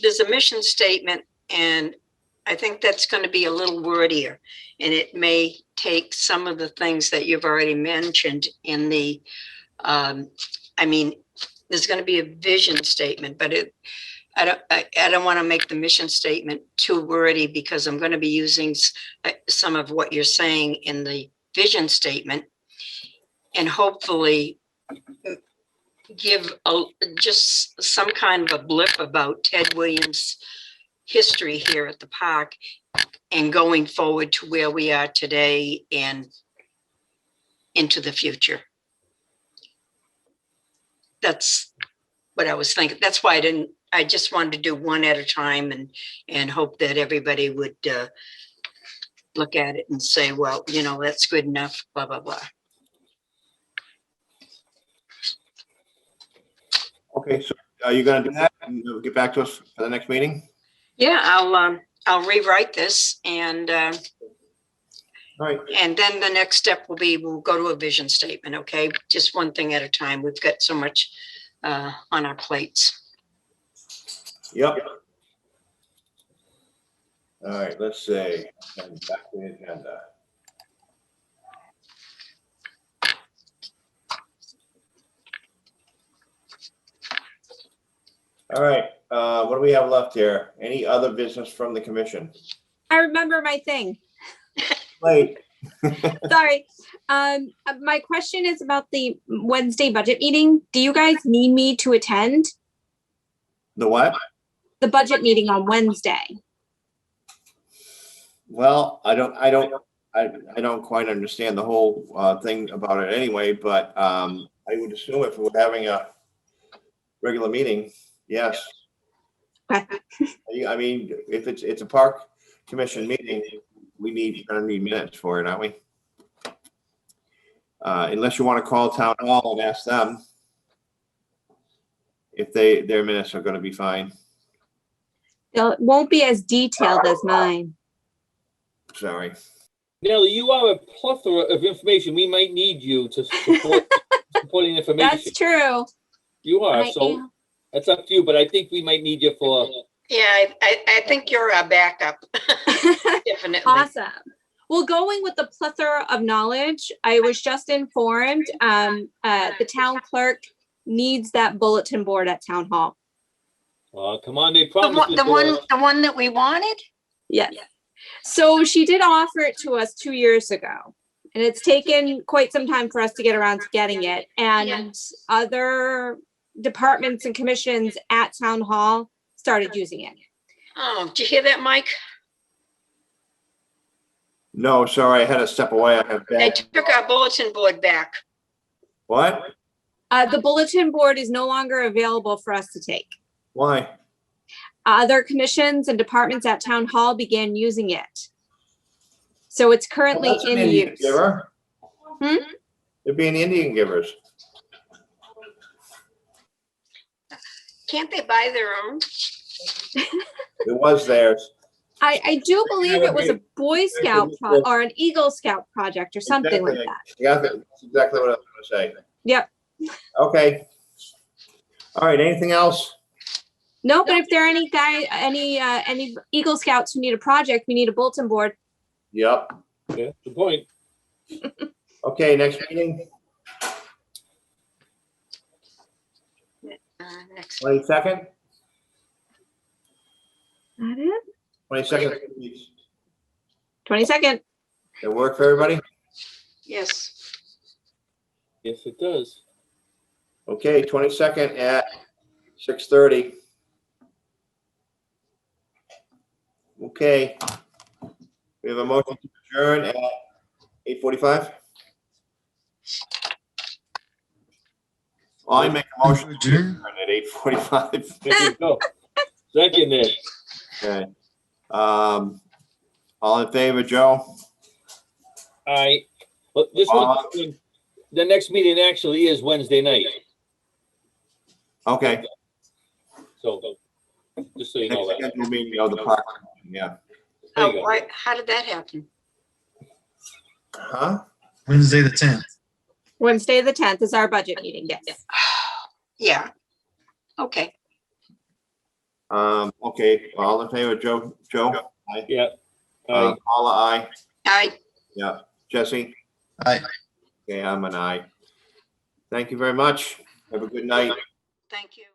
there's a mission statement and I think that's going to be a little wordier and it may take some of the things that you've already mentioned in the, I mean, there's going to be a vision statement, but I don't want to make the mission statement too wordy because I'm going to be using some of what you're saying in the vision statement and hopefully give just some kind of a blip about Ted Williams' history here at the park and going forward to where we are today and into the future. That's what I was thinking. That's why I just wanted to do one at a time and hope that everybody would look at it and say, well, that's good enough, blah, blah, blah. Okay, so are you gonna do that and you'll get back to us for the next meeting? Yeah, I'll rewrite this and All right, then the next step will be, we'll go to a vision statement, okay? Just one thing at a time. We've got so much on our plates. yep. All right, let's see. And back to the agenda. All right, what do we have left here? Any other business from the commission? I remember my thing. Wait. Sorry. My question is about the Wednesday budget meeting. Do you guys need me to attend The what? the budget meeting on Wednesday? Well, I don't quite understand the whole thing about it anyway, but I would assume if we're having a regular meeting, yes. Okay. I mean, if it's a park commission meeting, we're gonna need minutes for it, aren't we? Unless you want to call town hall and ask them if their minutes are gonna be fine. It won't be as detailed as mine. Sorry. Nellie, you are a plethora of information. We might need you to support supporting information. That's true. You are. I So am. That's up to you, but I think we might need you for, Yeah, I think you're a backup. Definitely. Awesome. Well, going with the plethora of knowledge, I was just informed, the town clerk needs that bulletin board at town hall. come on, they The promised one, it the to one, us. the one that we wanted? Yes. So she did offer it to us 2 years ago, and it's taken quite some time for us to get around to getting it. And other departments and commissions at town hall started using it. Oh, did you hear that, Mike? No, sorry, I had to step away. I have They bad. took our bulletin board back. What? The bulletin board is no longer available for us to take. Why? Other commissions and departments at town hall began using it. So it's currently Well, that's an in Indian use. giver. Hmm? They're being Indian givers. Can't they buy their own? It was theirs. I do believe it was a Boy Scout or an Eagle Scout project or something like that. Yeah, that's exactly what I was gonna say. Yep. Okay. All right, anything else? No, but if there are any Eagle Scouts who need a project, we need a bulletin board. Yep. Yeah, good point. Okay, next meeting, Next. 22nd? That it? 22nd. 22nd. That work for everybody? Yes. Yes, it does. Okay, 22nd at 6:30. Okay. We have a motion to adjourn at 8:45. I make a motion to adjourn at 8:45. There you go. Second there. Okay. All in favor, Joe? Well, this one, the next meeting actually is Wednesday night. Okay. So, just so you know Next that. scheduled meeting of the park. Yeah. There you Oh, go. why, how did that happen? Huh? Wednesday, the 10th. Wednesday, the 10th is our budget meeting. Yes. Yeah. Okay. Okay, all in favor, Joe? Aye. Yeah. Aye. Paula, aye. I, Yeah. Jesse? Aye. Okay, I'm an aye. Thank you very much. Have a good night. thank you.